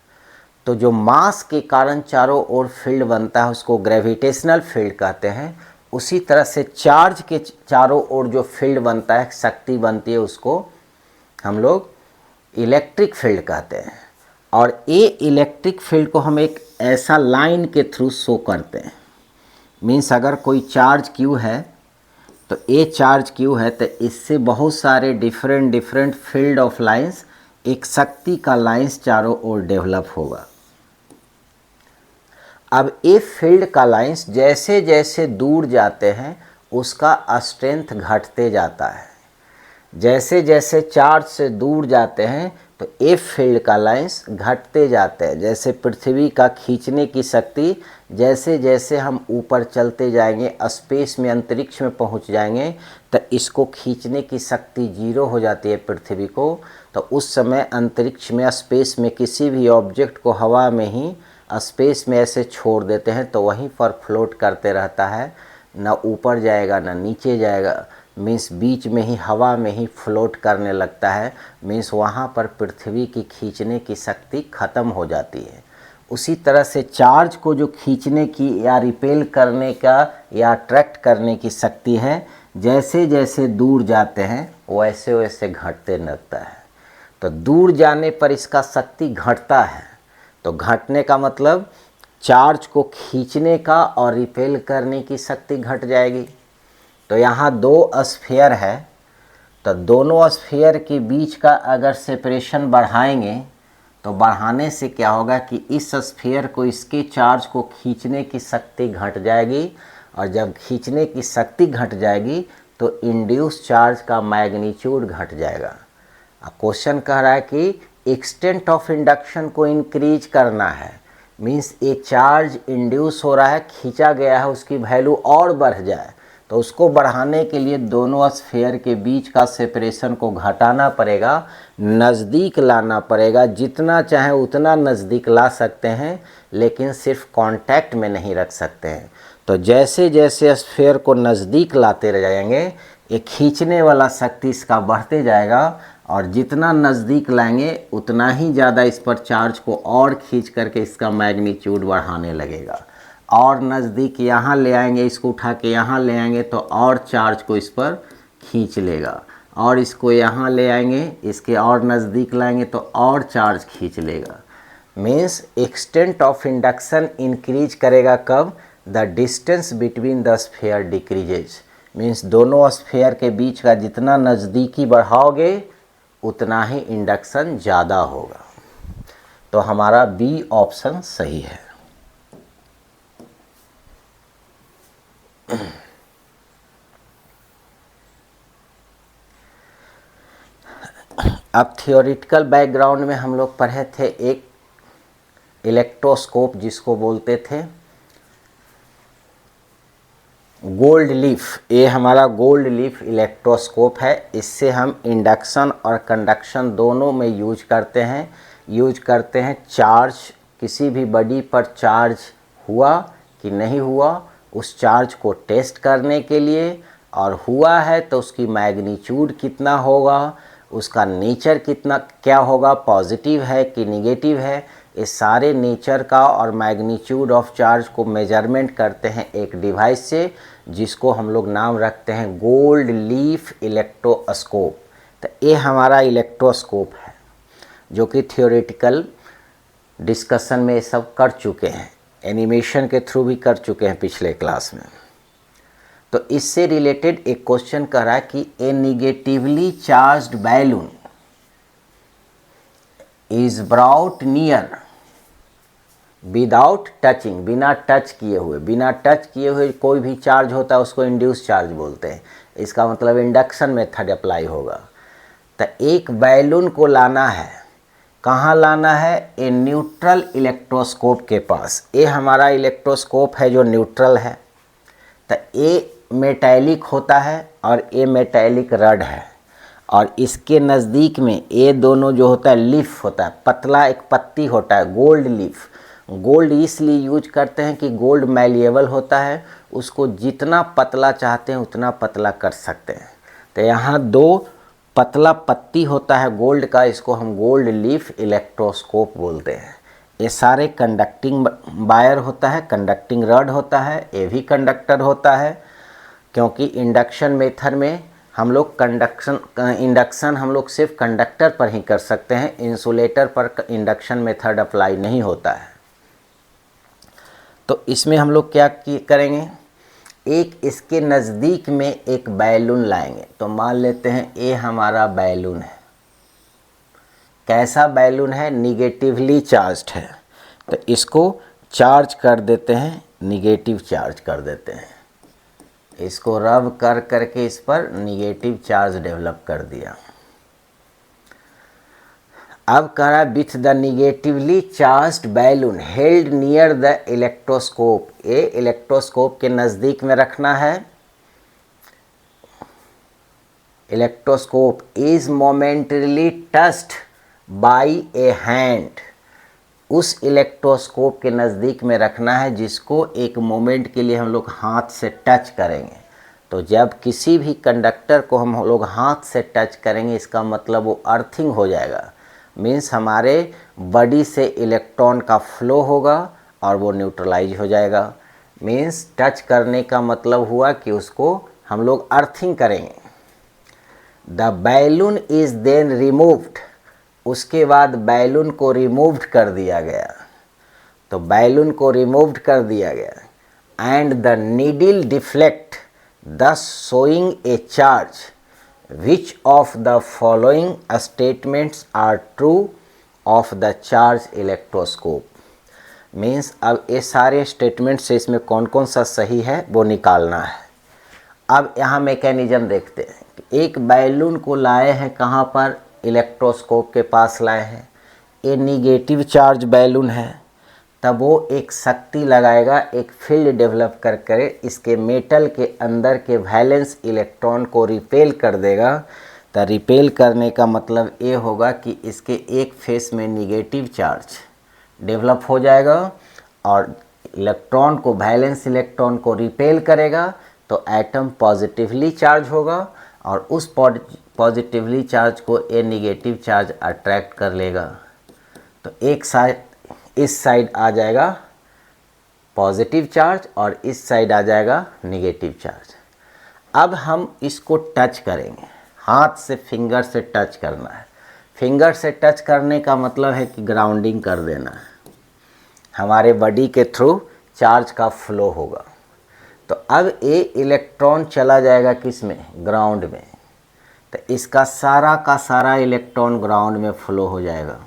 तो जो मास के कारण चारों ओर फील्ड बनता है उसको ग्रेविटेशनल फील्ड कहते हैं। उसी तरह से चार्ज के चारों ओर जो फील्ड बनता है, शक्ति बनती है, उसको हम लोग इलेक्ट्रिक फील्ड कहते हैं। और ये इलेक्ट्रिक फील्ड को हम एक ऐसा लाइन के थ्रू शो करते हैं। मीन्स अगर कोई चार्ज क्यू है तो ये चार्ज क्यू है, तो इससे बहुत सारे डिफरेंट फील्ड ऑफ लाइंस, एक शक्ति का लाइंस चारों ओर डेवलप होगा। अब ये फील्ड का लाइंस जैसे जैसे दूर जाते हैं उसका स्ट्रेंथ घटते जाता है। जैसे जैसे चार्ज से दूर जाते हैं तो ये फील्ड का लाइंस घटते जाते हैं। जैसे पृथ्वी का खींचने की शक्ति, जैसे जैसे हम ऊपर चलते जाएंगे, स्पेस में, अंतरिक्ष में पहुंच जाएंगे, तो इसको खींचने की शक्ति जीरो हो जाती है पृथ्वी को। तो उस समय अंतरिक्ष में, स्पेस में किसी भी ऑब्जेक्ट को हवा में ही, स्पेस में ऐसे छोड़ देते हैं तो वहीं पर फ्लोट करते रहता है, ना ऊपर जाएगा ना नीचे जाएगा। मीन्स बीच में ही, हवा में ही फ्लोट करने लगता है। मीन्स वहाँ पर पृथ्वी की खींचने की शक्ति ख़त्म हो जाती है। उसी तरह से चार्ज को जो खींचने की या रिपेल करने का या अट्रैक्ट करने की शक्ति है, जैसे जैसे दूर जाते हैं वैसे वैसे घटते लगता है। तो दूर जाने पर इसका शक्ति घटता है। तो घटने का मतलब चार्ज को खींचने का और रिपेल करने की शक्ति घट जाएगी। तो यहाँ दो स्फीयर है, तो दोनों स्फीयर के बीच का अगर सेपरेशन बढ़ाएंगे तो बढ़ाने से क्या होगा कि इस स्फीयर को, इसके चार्ज को खींचने की शक्ति घट जाएगी, और जब खींचने की शक्ति घट जाएगी तो इंड्यूस चार्ज का मैग्नीट्यूड घट जाएगा। अब क्वेश्चन कह रहा है कि एक्सटेंट ऑफ इंडक्शन को इंक्रीज करना है। मीन्स एक चार्ज इंड्यूस हो रहा है, खींचा गया है, उसकी वैल्यू और बढ़ जाए, तो उसको बढ़ाने के लिए दोनों स्फीयर के बीच का सेपरेशन को घटाना पड़ेगा, नज़दीक लाना पड़ेगा। जितना चाहे उतना नज़दीक ला सकते हैं, लेकिन सिर्फ कांटेक्ट में नहीं रख सकते हैं। तो जैसे जैसे स्फीयर को नज़दीक लाते रह जाएंगे, ये खींचने वाला शक्ति इसका बढ़ते जाएगा, और जितना नज़दीक लाएंगे उतना ही ज़्यादा इस पर चार्ज को और खींच करके इसका मैग्नीट्यूड बढ़ाने लगेगा। और नज़दीक यहाँ ले आएंगे, इसको उठा के यहाँ ले आएंगे तो और चार्ज को इस पर खींच लेगा, और इसको यहाँ ले आएंगे, इसके और नज़दीक लाएंगे तो और चार्ज खींच लेगा। Means extent of induction increase करेगा कब, the distance between the sphere decreases. Means दोनों स्फीयर के बीच का जितना नज़दीकी बढ़ाओगे उतना ही इंडक्शन ज़्यादा होगा। तो हमारा बी ऑप्शन सही है। अब थियोरिटिकल बैकग्राउंड में हम लोग पढ़े थे एक इलेक्ट्रोस्कोप, जिसको बोलते थे गोल्ड लीफ। ये हमारा गोल्ड लीफ इलेक्ट्रोस्कोप है। इससे हम इंडक्शन और कंडक्शन दोनों में यूज करते हैं। चार्ज, किसी भी बॉडी पर चार्ज हुआ कि नहीं हुआ, उस चार्ज को टेस्ट करने के लिए, और हुआ है तो उसकी मैग्नीट्यूड कितना होगा, उसका नेचर कितना क्या होगा, पॉजिटिव है कि निगेटिव है, ये सारे नेचर का और मैग्नीट्यूड ऑफ चार्ज को मेजरमेंट करते हैं एक डिवाइस से, जिसको हम लोग नाम रखते हैं गोल्ड लीफ इलेक्ट्रोस्कोप। तो ये हमारा इलेक्ट्रोस्कोप है जो कि थियोरेटिकल डिस्कशन में ये सब कर चुके हैं, एनिमेशन के थ्रू भी कर चुके हैं पिछले क्लास में। तो इससे रिलेटेड एक क्वेश्चन कर रहा है कि a negatively charged balloon is brought near without touching, बिना टच किए हुए कोई भी चार्ज होता है उसको इंड्यूस चार्ज बोलते हैं। इसका मतलब इंडक्शन मेथड अप्लाई होगा। तो एक बैलून को लाना है, कहाँ लाना है? ए न्यूट्रल इलेक्ट्रोस्कोप के पास। ये हमारा इलेक्ट्रोस्कोप है जो न्यूट्रल है। तो ये मेटैलिक होता है और ये मेटैलिक रड है, और इसके नज़दीक में ये दोनों जो होता है लीफ होता है, पतला एक पत्ती होता है, गोल्ड लीफ। गोल्ड इसलिए यूज करते हैं कि गोल्ड मैलिएबल होता है, उसको जितना पतला चाहते हैं उतना पतला कर सकते हैं। तो यहाँ दो पतला पत्ती होता है गोल्ड का, इसको हम गोल्ड लीफ इलेक्ट्रोस्कोप बोलते हैं। ये सारे कंडक्टिंग वायर होता है, कंडक्टिंग रड होता है, ये भी कंडक्टर होता है, क्योंकि इंडक्शन मेथड में हम लोग इंडक्शन हम लोग सिर्फ कंडक्टर पर ही कर सकते हैं, इंसुलेटर पर इंडक्शन मेथड अप्लाई नहीं होता है। तो इसमें हम लोग क्या करेंगे, एक इसके नज़दीक में एक बैलून लाएंगे। तो मान लेते हैं ये हमारा बैलून है। कैसा बैलून है? निगेटिवली चार्ज्ड है। तो इसको चार्ज कर देते हैं, निगेटिव चार्ज कर देते हैं। इसको रब कर करके इस पर निगेटिव चार्ज डेवलप कर दिया। अब कह रहा है with the negatively charged balloon held near the electroscope. ये इलेक्ट्रोस्कोप के नज़दीक में रखना है। Electroscope is momentarily touched by A hand. उस इलेक्ट्रोस्कोप के नज़दीक में रखना है जिसको एक मोमेंट के लिए हम लोग हाथ से टच करेंगे। तो जब किसी भी कंडक्टर को हम लोग हाथ से टच करेंगे, इसका मतलब वो अर्थिंग हो जाएगा। मीन्स हमारे बॉडी से इलेक्ट्रॉन का फ्लो होगा और वो न्यूट्रलाइज हो जाएगा। मीन्स टच करने का मतलब हुआ कि उसको हम लोग अर्थिंग करेंगे। The balloon is then removed. उसके बाद बैलून को रिमूव्ड कर दिया गया। तो बैलून को रिमूव्ड कर दिया गया and the needle deflect thus showing a charge. Which of the following statements are true of the charge electroscope? Means अब ये सारे स्टेटमेंट से इसमें कौन कौन सा सही है वो निकालना है। अब यहाँ मैकेनिज्म देखते हैं कि एक बैलून को लाए हैं कहाँ पर? इलेक्ट्रोस्कोप के पास लाए हैं। ये निगेटिव चार्ज बैलून है, तब वो एक शक्ति लगाएगा, एक फील्ड डेवलप कर करे इसके मेटल के अंदर के वैलेंस इलेक्ट्रॉन को रिपेल कर देगा। तो रिपेल करने का मतलब ये होगा कि इसके एक फेस में निगेटिव चार्ज डेवलप हो जाएगा और इलेक्ट्रॉन को, वैलेंस इलेक्ट्रॉन को रिपेल करेगा तो एटम पॉजिटिवली चार्ज होगा और उस पॉजिटिवली चार्ज को ये निगेटिव चार्ज अट्रैक्ट कर लेगा। तो एक साइड, इस साइड आ जाएगा पॉजिटिव चार्ज और इस साइड आ जाएगा निगेटिव चार्ज। अब हम इसको टच करेंगे, हाथ से, फिंगर से टच करना है। फिंगर से टच करने का मतलब है कि ग्राउंडिंग कर देना है। हमारे बॉडी के थ्रू चार्ज का फ्लो होगा। तो अब ये इलेक्ट्रॉन चला जाएगा किस में? ग्राउंड में। तो इसका सारा का सारा इलेक्ट्रॉन ग्राउंड में फ्लो हो जाएगा।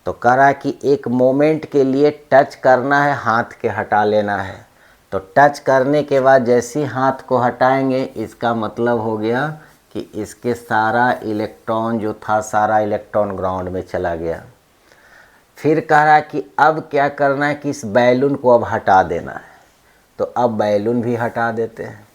तो कह रहा है कि एक मोमेंट के लिए टच करना है, हाथ के हटा लेना है। तो टच करने के बाद जैसे ही हाथ को हटाएंगे, इसका मतलब हो गया कि इसके सारा इलेक्ट्रॉन जो था, सारा इलेक्ट्रॉन ग्राउंड में चला गया। फिर कह रहा है कि अब क्या करना है कि इस बैलून को अब हटा देना है। तो अब बैलून भी हटा देते हैं।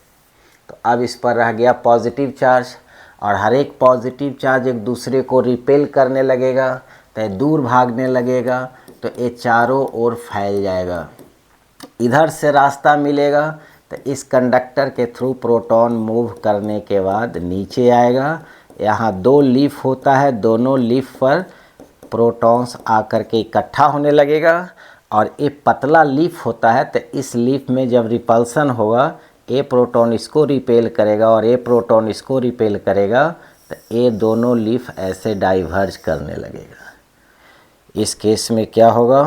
तो अब इस पर रह गया पॉजिटिव चार्ज, और हर एक पॉजिटिव चार्ज एक दूसरे को रिपेल करने लगेगा, तो दूर भागने लगेगा, तो ये चारों ओर फैल जाएगा। इधर से रास्ता मिलेगा तो इस कंडक्टर के थ्रू प्रोटॉन मूव करने के बाद नीचे आएगा। यहाँ दो लीफ होता है, दोनों लीफ पर प्रोटॉन्स आकर के इकट्ठा होने लगेगा, और ये पतला लीफ होता है। तो इस लीफ में जब रिपल्सन होगा, ये प्रोटॉन इसको रिपेल करेगा और ये प्रोटॉन इसको रिपेल करेगा, तो ये दोनों लीफ ऐसे डाइवर्ज करने लगेगा। इस केस में क्या होगा,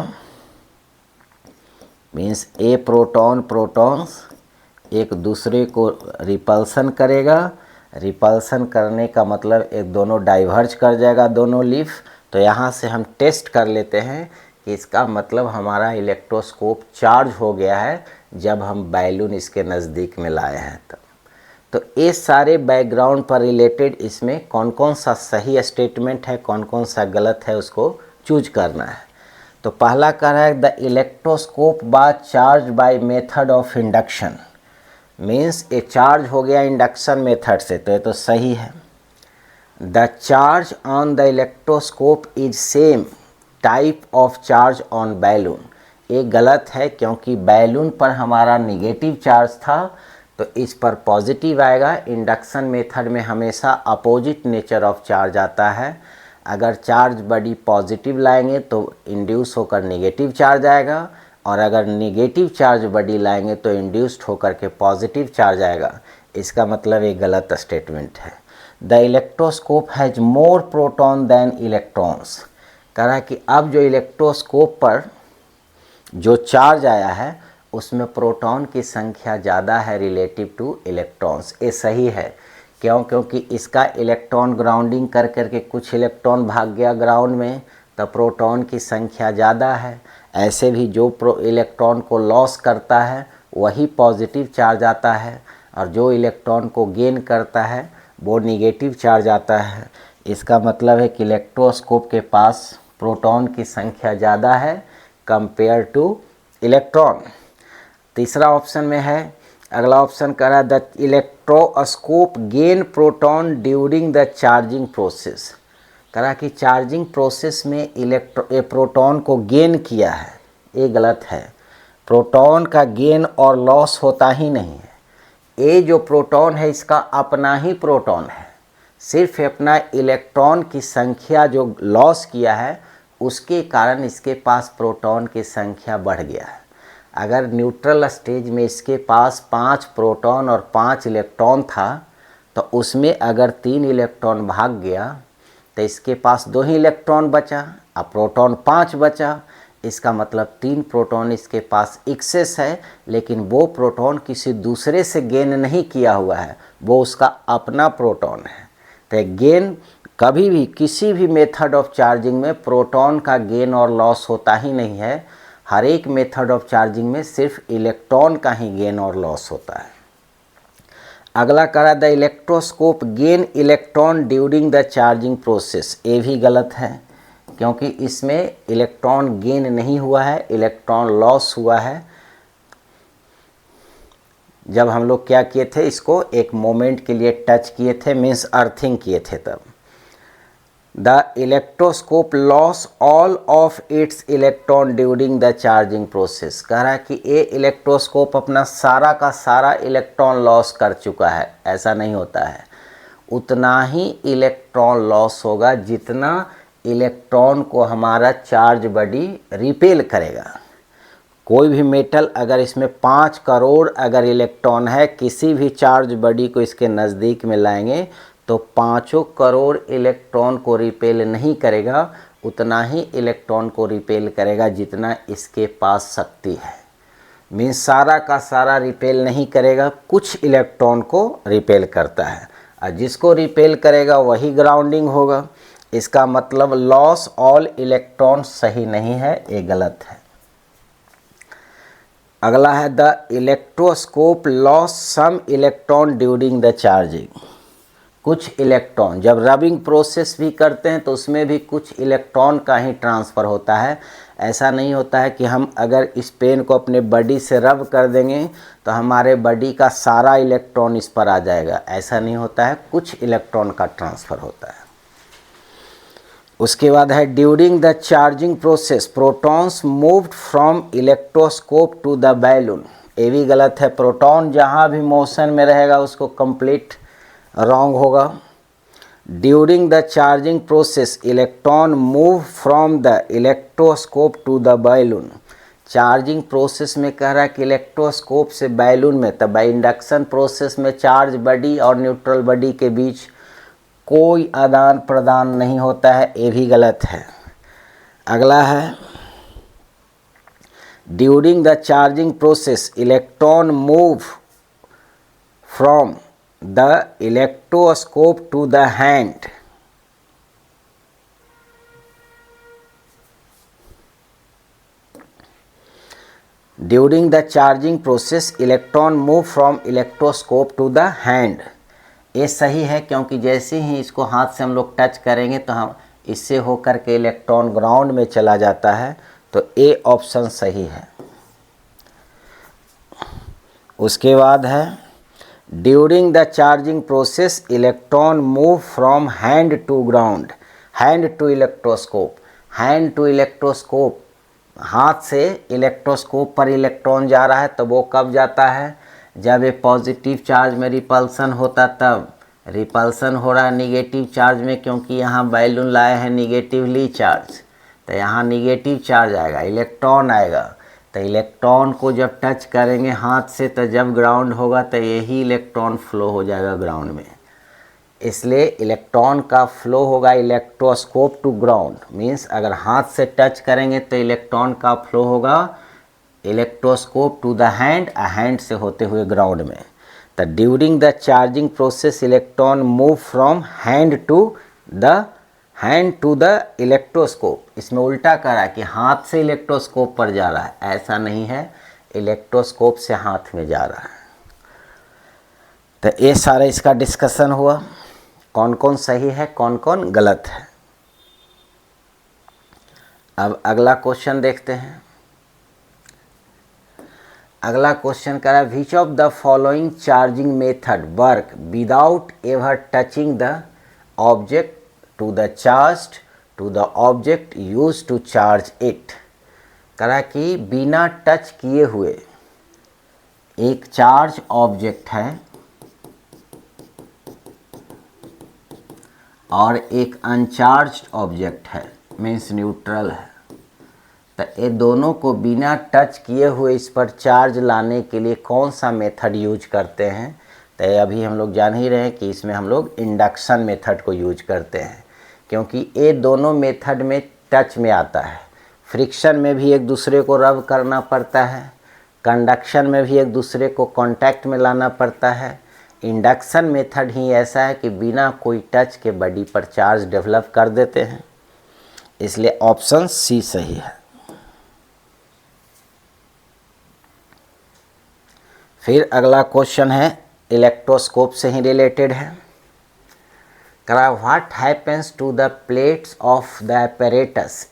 मीन्स ए प्रोटॉन्स एक दूसरे को रिपल्सन करेगा। रिपल्सन करने का मतलब एक दोनों डाइवर्ज कर जाएगा, दोनों लीफ। तो यहाँ से हम टेस्ट कर लेते हैं कि इसका मतलब हमारा इलेक्ट्रोस्कोप चार्ज हो गया है जब हम बैलून इसके नज़दीक में लाए हैं तब। तो ये सारे बैकग्राउंड पर रिलेटेड इसमें कौन कौन सा सही स्टेटमेंट है, कौन कौन सा गलत है, उसको चूज करना है। तो पहला कह रहा है the electroscope by charge by method of induction, means ये चार्ज हो गया इंडक्शन मेथड से, तो ये तो सही है। The charge on the electroscope is same type of charge on balloon, ये गलत है क्योंकि बैलून पर हमारा निगेटिव चार्ज था तो इस पर पॉजिटिव आएगा। इंडक्शन मेथड में हमेशा अपोजिट नेचर ऑफ चार्ज आता है। अगर चार्ज बड़ी पॉजिटिव लाएंगे तो इंड्यूस होकर निगेटिव चार्ज आएगा, और अगर निगेटिव चार्ज बड़ी लाएंगे तो इंड्यूस्ड होकर के पॉजिटिव चार्ज आएगा। इसका मतलब ये गलत स्टेटमेंट है। The electroscope has more proton than electrons, कह रहा है कि अब जो इलेक्ट्रोस्कोप पर जो चार्ज आया है उसमें प्रोटॉन की संख्या ज़्यादा है रिलेटिव टू इलेक्ट्रॉन्स। ये सही है, क्योंकि इसका इलेक्ट्रॉन ग्राउंडिंग कर करके कुछ इलेक्ट्रॉन भाग गया ग्राउंड में, तो प्रोटॉन की संख्या ज़्यादा है। ऐसे भी जो इलेक्ट्रॉन को लॉस करता है वही पॉजिटिव चार्ज आता है, और जो इलेक्ट्रॉन को गेन करता है वो निगेटिव चार्ज आता है। इसका मतलब है कि इलेक्ट्रोस्कोप के पास प्रोटॉन की संख्या ज़्यादा है कंपेयर टू इलेक्ट्रॉन। तीसरा ऑप्शन में है, अगला ऑप्शन कह रहा है the electroscope gain proton during the charging process, कह रहा कि चार्जिंग प्रोसेस में प्रोटॉन को गेन किया है, ये गलत है। प्रोटॉन का गेन और लॉस होता ही नहीं है। ये जो प्रोटॉन है इसका अपना ही प्रोटॉन है, सिर्फ अपना इलेक्ट्रॉन की संख्या जो लॉस किया है उसके कारण इसके पास प्रोटॉन की संख्या बढ़ गया है। अगर न्यूट्रल स्टेज में इसके पास 5 प्रोटॉन और 5 इलेक्ट्रॉन था तो उसमें अगर 3 इलेक्ट्रॉन भाग गया तो इसके पास 2 ही इलेक्ट्रॉन बचा, अब प्रोटॉन 5 बचा। इसका मतलब 3 प्रोटॉन इसके पास एक्सेस है, लेकिन वो प्रोटॉन किसी दूसरे से गेन नहीं किया हुआ है, वो उसका अपना प्रोटॉन है। तो गेन कभी भी किसी भी मेथड ऑफ चार्जिंग में प्रोटॉन का गेन और लॉस होता ही नहीं है। हर एक मेथड ऑफ चार्जिंग में सिर्फ इलेक्ट्रॉन का ही गेन और लॉस होता है। अगला करा the electroscope gain electron during the charging process, ये भी गलत है क्योंकि इसमें इलेक्ट्रॉन गेन नहीं हुआ है, इलेक्ट्रॉन लॉस हुआ है। जब हम लोग क्या किए थे, इसको एक मोमेंट के लिए टच किए थे, मीन्स अर्थिंग किए थे तब। The electroscope loss all of its electron during the charging process, कह रहा है कि ये इलेक्ट्रोस्कोप अपना सारा का सारा इलेक्ट्रॉन लॉस कर चुका है। ऐसा नहीं होता है, उतना ही इलेक्ट्रॉन लॉस होगा जितना इलेक्ट्रॉन को हमारा चार्ज बॉडी रिपेल करेगा। कोई भी मेटल अगर इसमें 5 करोड़ अगर इलेक्ट्रॉन है, किसी भी चार्ज बॉडी को इसके नज़दीक में लाएंगे तो 5 करोड़ इलेक्ट्रॉन को रिपेल नहीं करेगा, उतना ही इलेक्ट्रॉन को रिपेल करेगा जितना इसके पास शक्ति है। मीन्स सारा का सारा रिपेल नहीं करेगा, कुछ इलेक्ट्रॉन को रिपेल करता है, और जिसको रिपेल करेगा वही ग्राउंडिंग होगा। इसका मतलब लॉस ऑल इलेक्ट्रॉन सही नहीं है, ये गलत है। अगला है the electroscope loss some electron during the charging, कुछ इलेक्ट्रॉन जब रबिंग प्रोसेस भी करते हैं तो उसमें भी कुछ इलेक्ट्रॉन का ही ट्रांसफ़र होता है। ऐसा नहीं होता है कि हम अगर इस पेन को अपने बॉडी से रब कर देंगे तो हमारे बॉडी का सारा इलेक्ट्रॉन इस पर आ जाएगा, ऐसा नहीं होता है, कुछ इलेक्ट्रॉन का ट्रांसफ़र होता है। उसके बाद है during the charging process protons moved from electroscope to the balloon, ये भी गलत है। प्रोटॉन जहाँ भी मोशन में रहेगा उसको कंप्लीट रॉन्ग होगा। During the charging process electron move from the electroscope to the balloon, charging process में कह रहा है कि इलेक्ट्रोस्कोप से बैलून में, तब इंडक्शन प्रोसेस में चार्ज बॉडी और न्यूट्रल बॉडी के बीच कोई आदान प्रदान नहीं होता है, ये भी गलत है। अगला है during the charging process electron move from the electroscope to the hand. During the charging process electron move from electroscope to the hand. ये सही है, क्योंकि जैसे ही इसको हाथ से हम लोग टच करेंगे तो हम इससे होकर के इलेक्ट्रॉन ग्राउंड में चला जाता है, तो ए ऑप्शन सही है। उसके बाद है during the charging process electron move from hand to ground, hand to electroscope. Hand to electroscope, हाथ से इलेक्ट्रोस्कोप पर इलेक्ट्रॉन जा रहा है, तो वो कब जाता है? जब ये पॉजिटिव चार्ज में रिपल्सन होता, तब रिपल्सन हो रहा है निगेटिव चार्ज में, क्योंकि यहाँ बैलून लाए हैं निगेटिवली चार्ज, तो यहाँ निगेटिव चार्ज आएगा, इलेक्ट्रॉन आएगा। तो इलेक्ट्रॉन को जब टच करेंगे हाथ से, तो जब ग्राउंड होगा तो यही इलेक्ट्रॉन फ्लो हो जाएगा ग्राउंड में। इसलिए इलेक्ट्रॉन का फ्लो होगा इलेक्ट्रोस्कोप टू ग्राउंड, मीन्स अगर हाथ से टच करेंगे तो इलेक्ट्रॉन का फ्लो होगा electroscope to the hand, hand से होते हुए ग्राउंड में। तो during the charging process electron move from hand to the electroscope. इसमें उल्टा करा है कि हाथ से इलेक्ट्रोस्कोप पर जा रहा है, ऐसा नहीं है, इलेक्ट्रोस्कोप से हाथ में जा रहा है। तो ये सारा इसका डिस्कशन हुआ, कौन कौन सही है कौन कौन गलत है। अब अगला क्वेश्चन देखते हैं। अगला क्वेश्चन कह रहा है which of the following charging method work without ever touching the object to the object use to charge it. कह रहा है कि बिना टच किए हुए एक चार्ज ऑब्जेक्ट है और एक अनचार्ज्ड ऑब्जेक्ट है, मीन्स न्यूट्रल है। तो ये दोनों को बिना टच किए हुए इस पर चार्ज लाने के लिए कौन सा मेथड यूज करते हैं? तो अभी हम लोग जान ही रहे हैं कि इसमें हम लोग इंडक्शन मेथड को यूज करते हैं, क्योंकि ये दोनों मेथड में टच में आता है। फ्रिक्शन में भी एक दूसरे को रब करना पड़ता है, कंडक्शन में भी एक दूसरे को कांटेक्ट में लाना पड़ता है। इंडक्शन मेथड ही ऐसा है कि बिना कोई टच के बॉडी पर चार्ज डेवलप कर देते हैं, इसलिए ऑप्शन सी सही है। फिर अगला क्वेश्चन है इलेक्ट्रोस्कोप से ही रिलेटेड है। करा what happens to the plates of the apparatus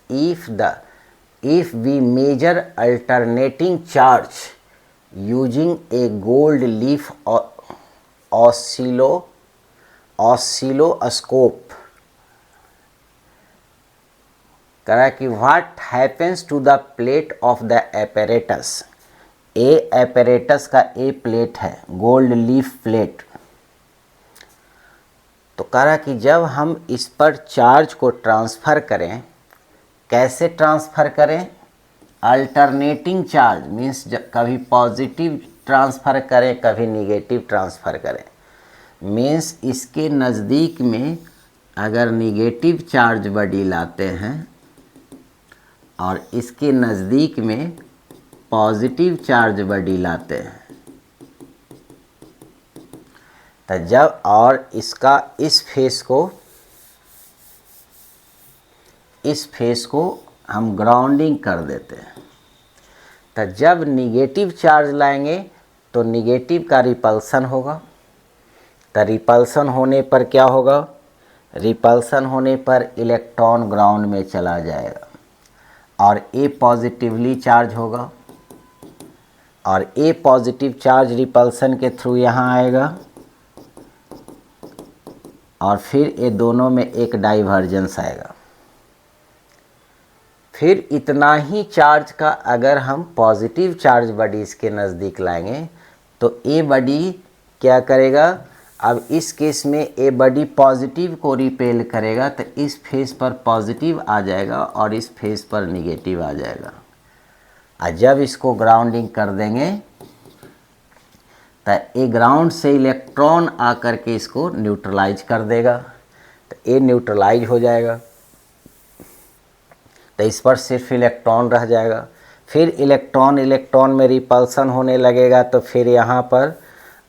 if we measure alternating charge using a gold leaf oscilloscope। करा कि what happens to the plate of the apparatus। A apparatus का a plate है, gold leaf plate. तो करा कि जब हम इस पर चार्ज को ट्रांसफ़र करें, कैसे ट्रांसफ़र करें? अल्टरनेटिंग चार्ज, मीन्स कभी पॉजिटिव ट्रांसफ़र करें कभी निगेटिव ट्रांसफ़र करें। मीन्स इसके नज़दीक में अगर निगेटिव चार्ज बॉडी लाते हैं और इसके नज़दीक में पॉजिटिव चार्ज बॉडी लाते हैं, तो जब और इसका इस फेस को हम ग्राउंडिंग कर देते हैं, तो जब निगेटिव चार्ज लाएंगे तो निगेटिव का रिपल्सन होगा। तो रिपल्सन होने पर क्या होगा? रिपल्सन होने पर इलेक्ट्रॉन ग्राउंड में चला जाएगा और ए पॉजिटिवली चार्ज होगा, और ए पॉजिटिव चार्ज रिपल्सन के थ्रू यहाँ आएगा और फिर ये दोनों में एक डाइवर्जेंस आएगा। फिर इतना ही चार्ज का अगर हम पॉजिटिव चार्ज बॉडी इसके नज़दीक लाएंगे तो ए बॉडी क्या करेगा? अब इस केस में ए बॉडी पॉजिटिव को रिपेल करेगा, तो इस फेस पर पॉजिटिव आ जाएगा और इस फेस पर निगेटिव आ जाएगा। और जब इसको ग्राउंडिंग कर देंगे तो ए ग्राउंड से इलेक्ट्रॉन आकर के इसको न्यूट्रलाइज कर देगा, तो ए न्यूट्रलाइज हो जाएगा। तो इस पर सिर्फ इलेक्ट्रॉन रह जाएगा। फिर इलेक्ट्रॉन इलेक्ट्रॉन में रिपल्सन होने लगेगा, तो फिर यहाँ पर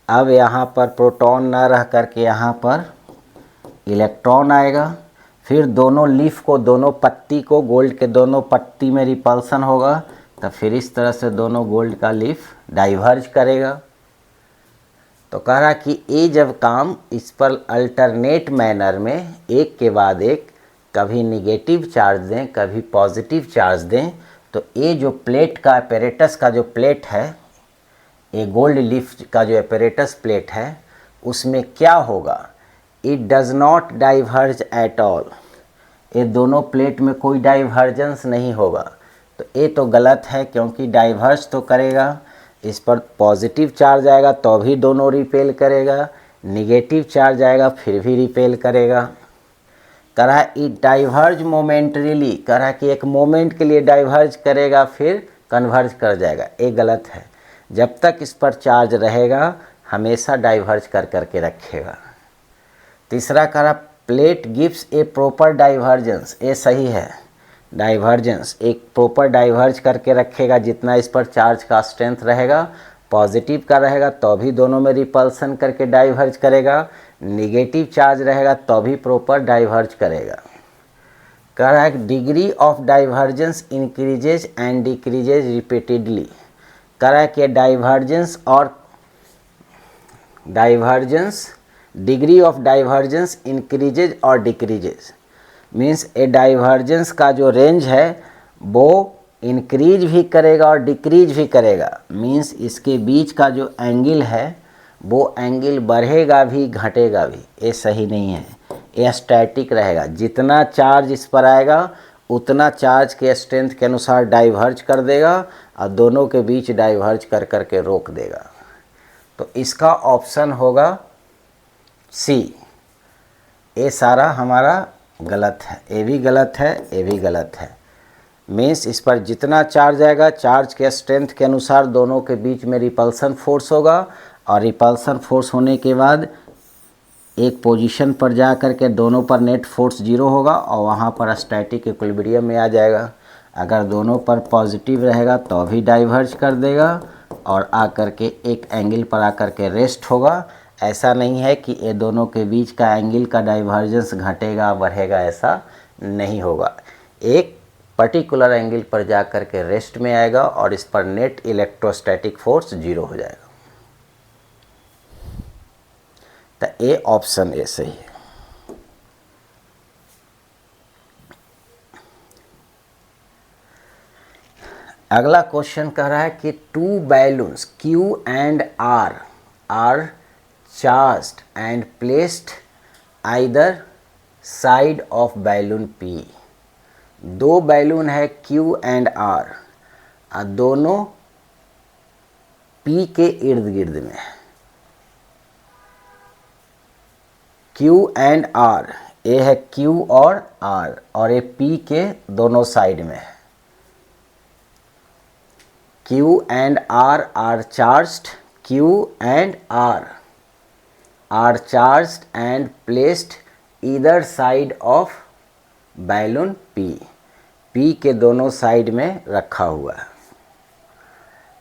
अब यहाँ पर प्रोटॉन ना रह करके यहाँ पर इलेक्ट्रॉन आएगा। फिर दोनों लीफ को, दोनों पत्ती को, गोल्ड के दोनों पत्ती में रिपल्सन होगा, तो फिर इस तरह से दोनों गोल्ड का लीफ डाइवर्ज करेगा। तो कह रहा कि ये जब काम इस पर अल्टरनेट मैनर में एक के बाद एक कभी निगेटिव चार्ज दें कभी पॉजिटिव चार्ज दें, तो ये जो प्लेट का एपरेटस का जो प्लेट है, ये गोल्ड लीफ का जो एपरेटस प्लेट है, उसमें क्या होगा, it does not diverge at all. ये दोनों प्लेट में कोई डाइवर्जेंस नहीं होगा। तो ये तो गलत है, क्योंकि डाइवर्ज तो करेगा, इस पर पॉजिटिव चार्ज आएगा तो भी दोनों रिपेल करेगा, निगेटिव चार्ज आएगा फिर भी रिपेल करेगा। कह रहा है इट डाइवर्ज मोमेंटरीली, कह रहा है कि एक मोमेंट के लिए डाइवर्ज करेगा फिर कन्वर्ज कर जाएगा। ये गलत है, जब तक इस पर चार्ज रहेगा हमेशा डाइवर्ज कर करके रखेगा। तीसरा कह रहा प्लेट गिव्स ए प्रॉपर डाइवर्जेंस, ये सही है। डाइवर्जेंस एक प्रॉपर डाइवर्ज करके रखेगा, जितना इस पर चार्ज का स्ट्रेंथ रहेगा, पॉजिटिव का रहेगा तो भी दोनों में रिपल्सन करके डाइवर्ज करेगा, निगेटिव चार्ज रहेगा तो भी प्रॉपर डाइवर्ज करेगा। कह रहा है degree of divergence increases and decreases repeatedly. कह रहा है कि डाइवर्जेंस और divergence, degree of divergence increases और डिक्रीजेज, मीन्स ए डाइवर्जेंस का जो रेंज है वो इंक्रीज भी करेगा और डिक्रीज भी करेगा। मीन्स इसके बीच का जो एंगल है वो एंगल बढ़ेगा भी घटेगा भी, ये सही नहीं है, ये स्टैटिक रहेगा। जितना चार्ज इस पर आएगा उतना चार्ज के स्ट्रेंथ के अनुसार डाइवर्ज कर देगा और दोनों के बीच डाइवर्ज कर करके रोक देगा। तो इसका ऑप्शन होगा सी। ये सारा हमारा गलत है, ये भी गलत है, ये भी गलत है। मीन्स इस पर जितना चार्ज आएगा चार्ज के स्ट्रेंथ के अनुसार दोनों के बीच में रिपल्सन फोर्स होगा, और रिपल्सन फोर्स होने के बाद एक पोजीशन पर जा कर के दोनों पर नेट फोर्स 0 होगा और वहाँ पर स्टैटिक इक्विलिब्रियम में आ जाएगा। अगर दोनों पर पॉजिटिव रहेगा तो भी डाइवर्ज कर देगा और आकर के एक एंगल पर आकर के रेस्ट होगा। ऐसा नहीं है कि ये दोनों के बीच का एंगल का डाइवर्जेंस घटेगा बढ़ेगा, ऐसा नहीं होगा। एक पर्टिकुलर एंगल पर जा कर के रेस्ट में आएगा और इस पर नेट इलेक्ट्रोस्टैटिक फोर्स 0 हो जाएगा। तो ए ऑप्शन ए सही है। अगला क्वेश्चन कह रहा है कि two balloons Q and R आर charged and placed either side of balloon P। दो बैलून है Q and R और दोनों P के इर्द गिर्द में। Q and R, ये है Q और R और ये P के दोनों साइड में है। Q and R are charged, Q and R are charged and placed either side of balloon P। P के दोनों साइड में रखा हुआ है।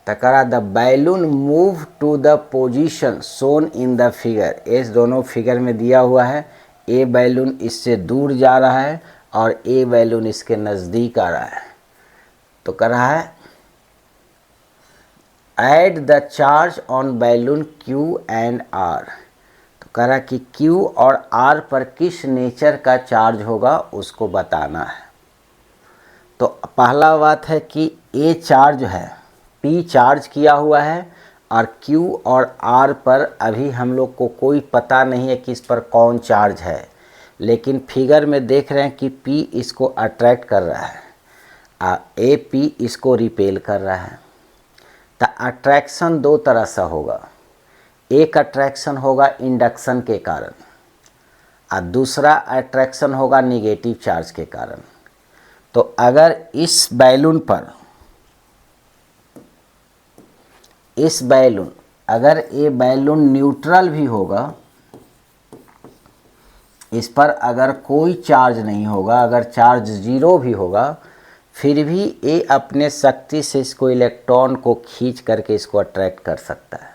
तकरा the balloon move to the position shown in the figure. इस दोनों फिगर में दिया हुआ है, ए बैलून इससे दूर जा रहा है और ए बैलून इसके नज़दीक आ रहा है। तो कह रहा है add the charge on balloon Q and R। तो कह रहा है कि Q और R पर किस नेचर का चार्ज होगा उसको बताना है। तो पहला बात है कि A चार्ज है, P चार्ज किया हुआ है और Q और R पर अभी हम लोग को कोई पता नहीं है कि इस पर कौन चार्ज है, लेकिन फिगर में देख रहे हैं कि P इसको अट्रैक्ट कर रहा है और AP इसको रिपेल कर रहा है। तो अट्रैक्शन दो तरह से होगा, एक अट्रैक्शन होगा इंडक्शन के कारण और दूसरा अट्रैक्शन होगा निगेटिव चार्ज के कारण। तो अगर इस बैलून पर अगर ये बैलून न्यूट्रल भी होगा, इस पर अगर कोई चार्ज नहीं होगा, अगर चार्ज 0 भी होगा, फिर भी ये अपने शक्ति से इसको इलेक्ट्रॉन को खींच करके इसको अट्रैक्ट कर सकता है,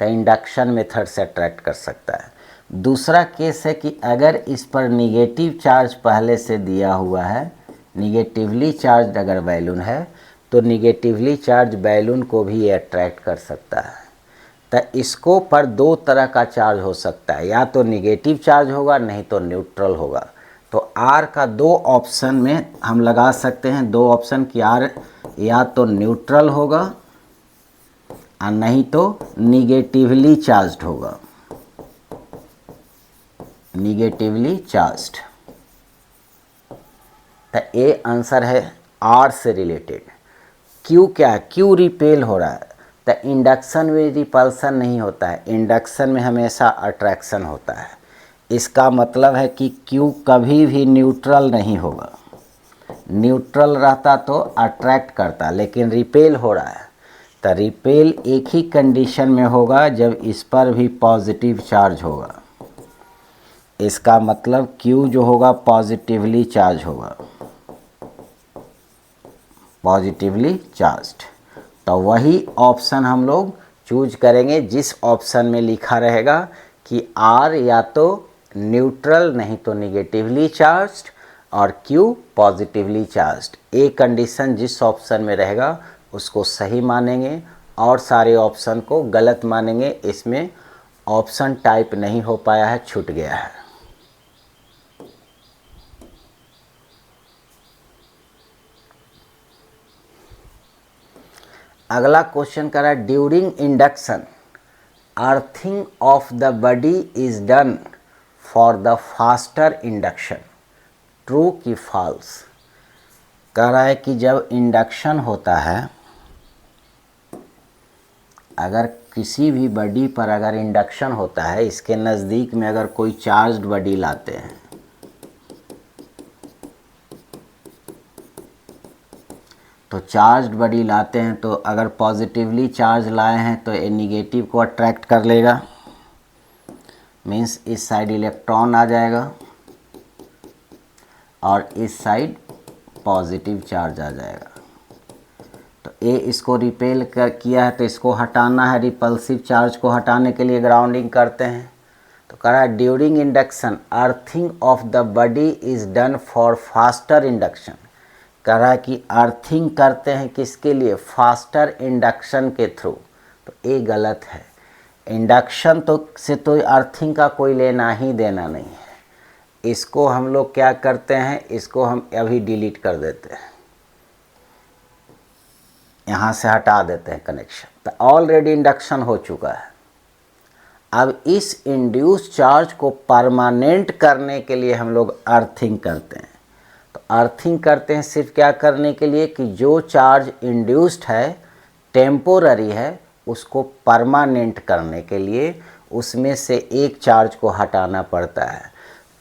तो इंडक्शन मेथड से अट्रैक्ट कर सकता है। दूसरा केस है कि अगर इस पर निगेटिव चार्ज पहले से दिया हुआ है, निगेटिवली चार्ज अगर बैलून है तो निगेटिवली चार्ज बैलून को भी ये अट्रैक्ट कर सकता है। तो इसको पर दो तरह का चार्ज हो सकता है, या तो निगेटिव चार्ज होगा नहीं तो न्यूट्रल होगा। तो आर का दो ऑप्शन में हम लगा सकते हैं, दो ऑप्शन कि आर या तो न्यूट्रल होगा और नहीं तो निगेटिवली चार्ज्ड होगा, निगेटिवली चार्ज्ड। तो ए आंसर है आर से रिलेटेड। क्यू क्या है? क्यू रिपेल हो रहा है। तो इंडक्शन में रिपल्सन नहीं होता है, इंडक्शन में हमेशा अट्रैक्शन होता है। इसका मतलब है कि क्यू कभी भी न्यूट्रल नहीं होगा। न्यूट्रल रहता तो अट्रैक्ट करता, लेकिन रिपेल हो रहा है। तो रिपेल एक ही कंडीशन में होगा जब इस पर भी पॉजिटिव चार्ज होगा। इसका मतलब क्यू जो होगा पॉजिटिवली चार्ज होगा, पॉजिटिवली चार्ज्ड। तो वही ऑप्शन हम लोग चूज करेंगे जिस ऑप्शन में लिखा रहेगा कि आर या तो न्यूट्रल नहीं तो निगेटिवली चार्ज्ड और Q positively charged. A condition जिस ऑप्शन में रहेगा उसको सही मानेंगे और सारे ऑप्शन को गलत मानेंगे। इसमें ऑप्शन टाइप नहीं हो पाया है, छूट गया है। अगला क्वेश्चन कर रहा है during induction earthing of the body is done for the faster induction, true की फॉल्स। कह रहा है कि जब इंडक्शन होता है, अगर किसी भी बॉडी पर अगर इंडक्शन होता है, इसके नज़दीक में अगर कोई चार्ज्ड बॉडी लाते हैं तो चार्ज्ड बॉडी लाते हैं तो अगर पॉजिटिवली चार्ज लाए हैं तो ये निगेटिव को अट्रैक्ट कर लेगा, मीन्स इस साइड इलेक्ट्रॉन आ जाएगा और इस साइड पॉजिटिव चार्ज आ जाएगा। तो ये इसको रिपेल किया है तो इसको हटाना है, रिपल्सिव चार्ज को हटाने के लिए ग्राउंडिंग करते हैं। तो कह रहा है during induction earthing of the body is done for faster induction. कह रहा है कि अर्थिंग करते हैं किसके लिए? फास्टर इंडक्शन के थ्रू। तो ये गलत है। इंडक्शन तो से तो अर्थिंग का कोई लेना ही देना नहीं है। इसको हम लोग क्या करते हैं, इसको हम अभी डिलीट कर देते हैं, यहाँ से हटा देते हैं कनेक्शन। तो ऑलरेडी इंडक्शन हो चुका है। अब इस इंड्यूस चार्ज को परमानेंट करने के लिए हम लोग अर्थिंग करते हैं। तो अर्थिंग करते हैं सिर्फ क्या करने के लिए कि जो चार्ज इंड्यूस्ड है, टेम्पोररी है, उसको परमानेंट करने के लिए उसमें से एक चार्ज को हटाना पड़ता है।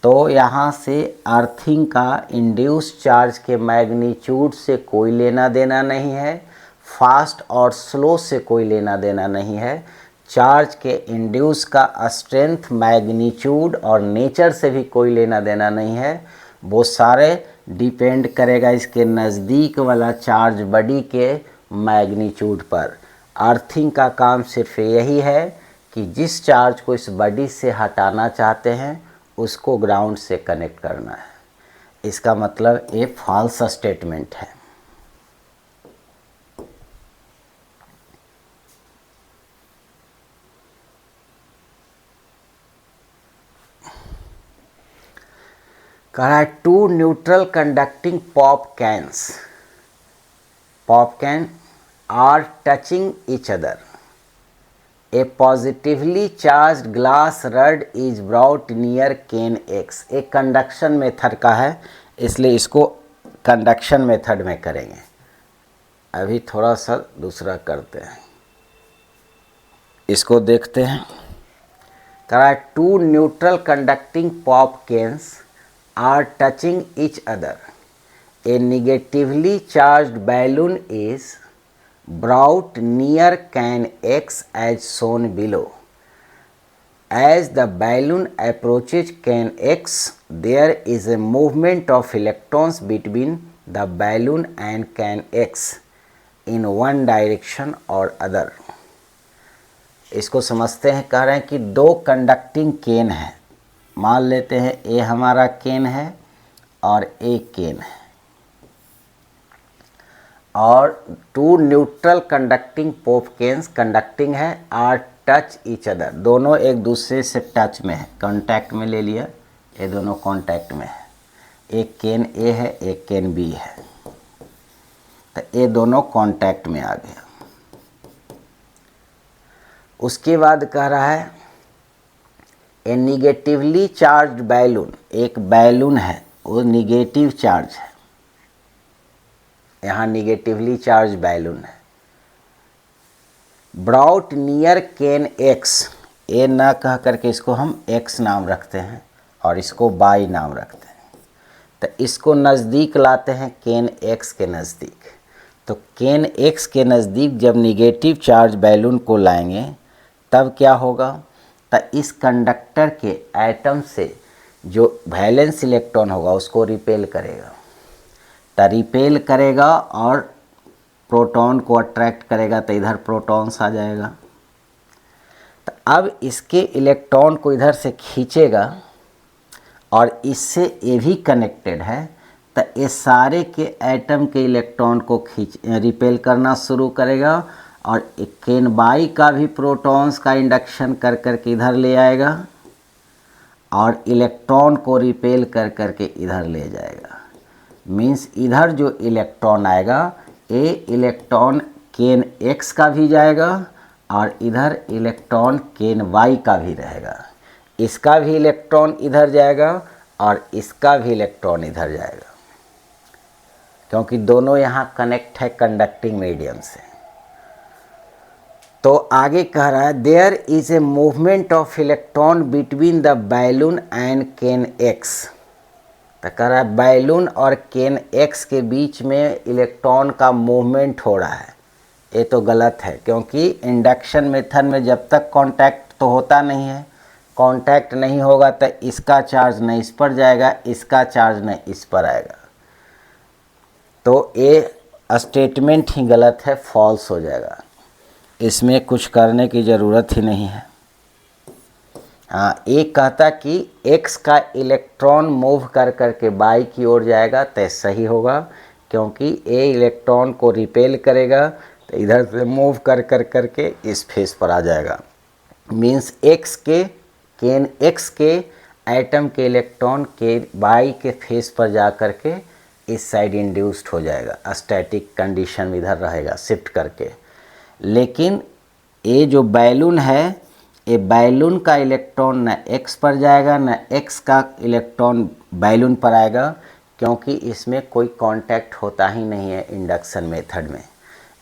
तो यहाँ से अर्थिंग का इंड्यूस चार्ज के मैग्नीट्यूड से कोई लेना देना नहीं है, फास्ट और स्लो से कोई लेना देना नहीं है, चार्ज के इंड्यूस का स्ट्रेंथ, मैग्नीट्यूड और नेचर से भी कोई लेना देना नहीं है। वो सारे डिपेंड करेगा इसके नज़दीक वाला चार्ज बॉडी के मैग्नीट्यूड पर। अर्थिंग का काम सिर्फ यही है कि जिस चार्ज को इस बॉडी से हटाना चाहते हैं उसको ग्राउंड से कनेक्ट करना है। इसका मतलब ये फॉल्स स्टेटमेंट है। कह रहा है two neutral conducting pop can are touching each other. A positively charged glass rod is brought near can X. एक कंडक्शन मेथड का है, इसलिए इसको कंडक्शन मेथड में करेंगे। अभी थोड़ा सा दूसरा करते हैं, इसको देखते हैं। कह रहा है two neutral conducting pop cans are touching each other. A negatively charged balloon is brought near can X as shown below. As the balloon approaches can X, there is a movement of electrons between the balloon and can x in one direction और other. इसको समझते हैं, कह रहे हैं कि दो conducting केन है, मान लेते हैं ए हमारा केन है और ए केन है, और two neutral conducting pop cans conducting है आर टच ईच अदर, दोनों एक दूसरे से टच में है, कांटेक्ट में ले लिया, ये दोनों कांटेक्ट में है, एक केन ए है एक केन बी है, तो ये दोनों कांटेक्ट में आ गया। उसके बाद कह रहा है ए निगेटिवली चार्ज बैलून, एक बैलून है वो निगेटिव चार्ज है, यहाँ निगेटिवली चार्ज बैलून है, ब्रॉट नियर केन एक्स, ए ना कह करके इसको हम एक्स नाम रखते हैं और इसको बाई नाम रखते हैं, तो इसको नज़दीक लाते हैं केन एक्स के नज़दीक। तो केन एक्स के नज़दीक जब निगेटिव चार्ज बैलून को लाएंगे तब क्या होगा, तो इस कंडक्टर के एटम से जो वैलेंस इलेक्ट्रॉन होगा उसको रिपेल करेगा, तो रिपेल करेगा और प्रोटॉन को अट्रैक्ट करेगा, तो इधर प्रोटॉन्स आ जाएगा। तो अब इसके इलेक्ट्रॉन को इधर से खींचेगा और इससे ये भी कनेक्टेड है, तो ये सारे के एटम के इलेक्ट्रॉन को रिपेल करना शुरू करेगा और केन बाई का भी प्रोटॉन्स का इंडक्शन कर करके इधर ले आएगा और इलेक्ट्रॉन को रिपेल कर करके इधर ले जाएगा। मीन्स इधर जो इलेक्ट्रॉन आएगा ये इलेक्ट्रॉन केन एक्स का भी जाएगा और इधर इलेक्ट्रॉन केन वाई का भी रहेगा, इसका भी इलेक्ट्रॉन इधर जाएगा और इसका भी इलेक्ट्रॉन इधर जाएगा, क्योंकि दोनों यहाँ कनेक्ट है कंडक्टिंग मीडियम से। तो आगे कह रहा है there is a movement of electron between the balloon and can X, तो कह रहा है बैलून और केन एक्स के बीच में इलेक्ट्रॉन का मूवमेंट हो रहा है। ये तो गलत है, क्योंकि इंडक्शन मेथड में जब तक कांटेक्ट तो होता नहीं है, कांटेक्ट नहीं होगा तो इसका चार्ज न इस पर जाएगा, इसका चार्ज न इस पर आएगा, तो ये स्टेटमेंट ही गलत है, फॉल्स हो जाएगा, इसमें कुछ करने की ज़रूरत ही नहीं है। हाँ, एक कहता कि एक्स का इलेक्ट्रॉन मूव कर करके बाई की ओर जाएगा तो सही होगा, क्योंकि ए इलेक्ट्रॉन को रिपेल करेगा तो इधर से मूव कर करके इस फेस पर आ जाएगा। मीन्स एक्स के केन एक्स के एटम के इलेक्ट्रॉन के बाई के फेस पर जा करके इस साइड इंड्यूस्ड हो जाएगा, स्टैटिक कंडीशन में इधर रहेगा शिफ्ट करके। लेकिन ये जो बैलून है, ये बैलून का इलेक्ट्रॉन न एक्स पर जाएगा न एक्स का इलेक्ट्रॉन बैलून पर आएगा, क्योंकि इसमें कोई कांटेक्ट होता ही नहीं है इंडक्शन मेथड में।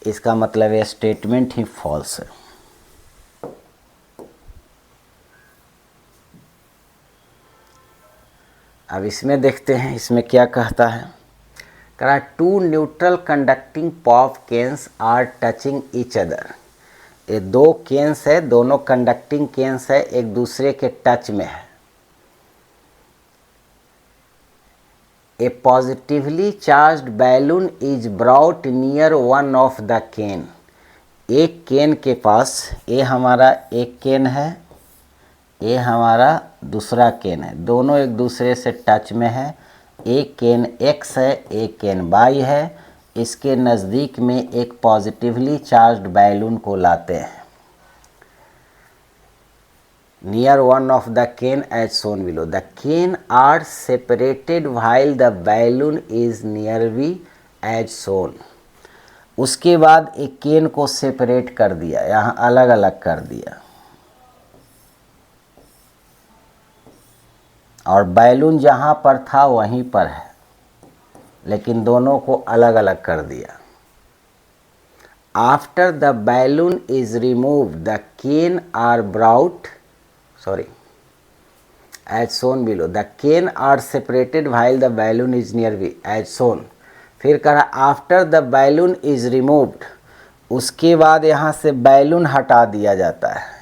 इसका मतलब ये स्टेटमेंट ही फॉल्स है। अब इसमें देखते हैं इसमें क्या कहता है। कह रहा है two neutral conducting pop cans are touching each other, ये दो केन्स है, दोनों कंडक्टिंग केन्स है, एक दूसरे के टच में है। A positively charged balloon is brought near one of the can, एक केन के पास, ये हमारा एक केन है, ये हमारा दूसरा केन है, दोनों एक दूसरे से टच में है, एक केन एक्स है एक केन वाई है, इसके नज़दीक में एक पॉजिटिवली चार्ज्ड बैलून को लाते हैं। Near one of the can as shown below, the can are separated while the balloon is near we as shown. उसके बाद एक केन को सेपरेट कर दिया, यहाँ अलग अलग कर दिया, और बैलून जहाँ पर था वहीं पर है, लेकिन दोनों को अलग अलग कर दिया। After the balloon is remove the can are brought as shown below, the can are separated while the balloon is near we as shown. फिर कहा after the balloon is removed, उसके बाद यहाँ से बैलून हटा दिया जाता है।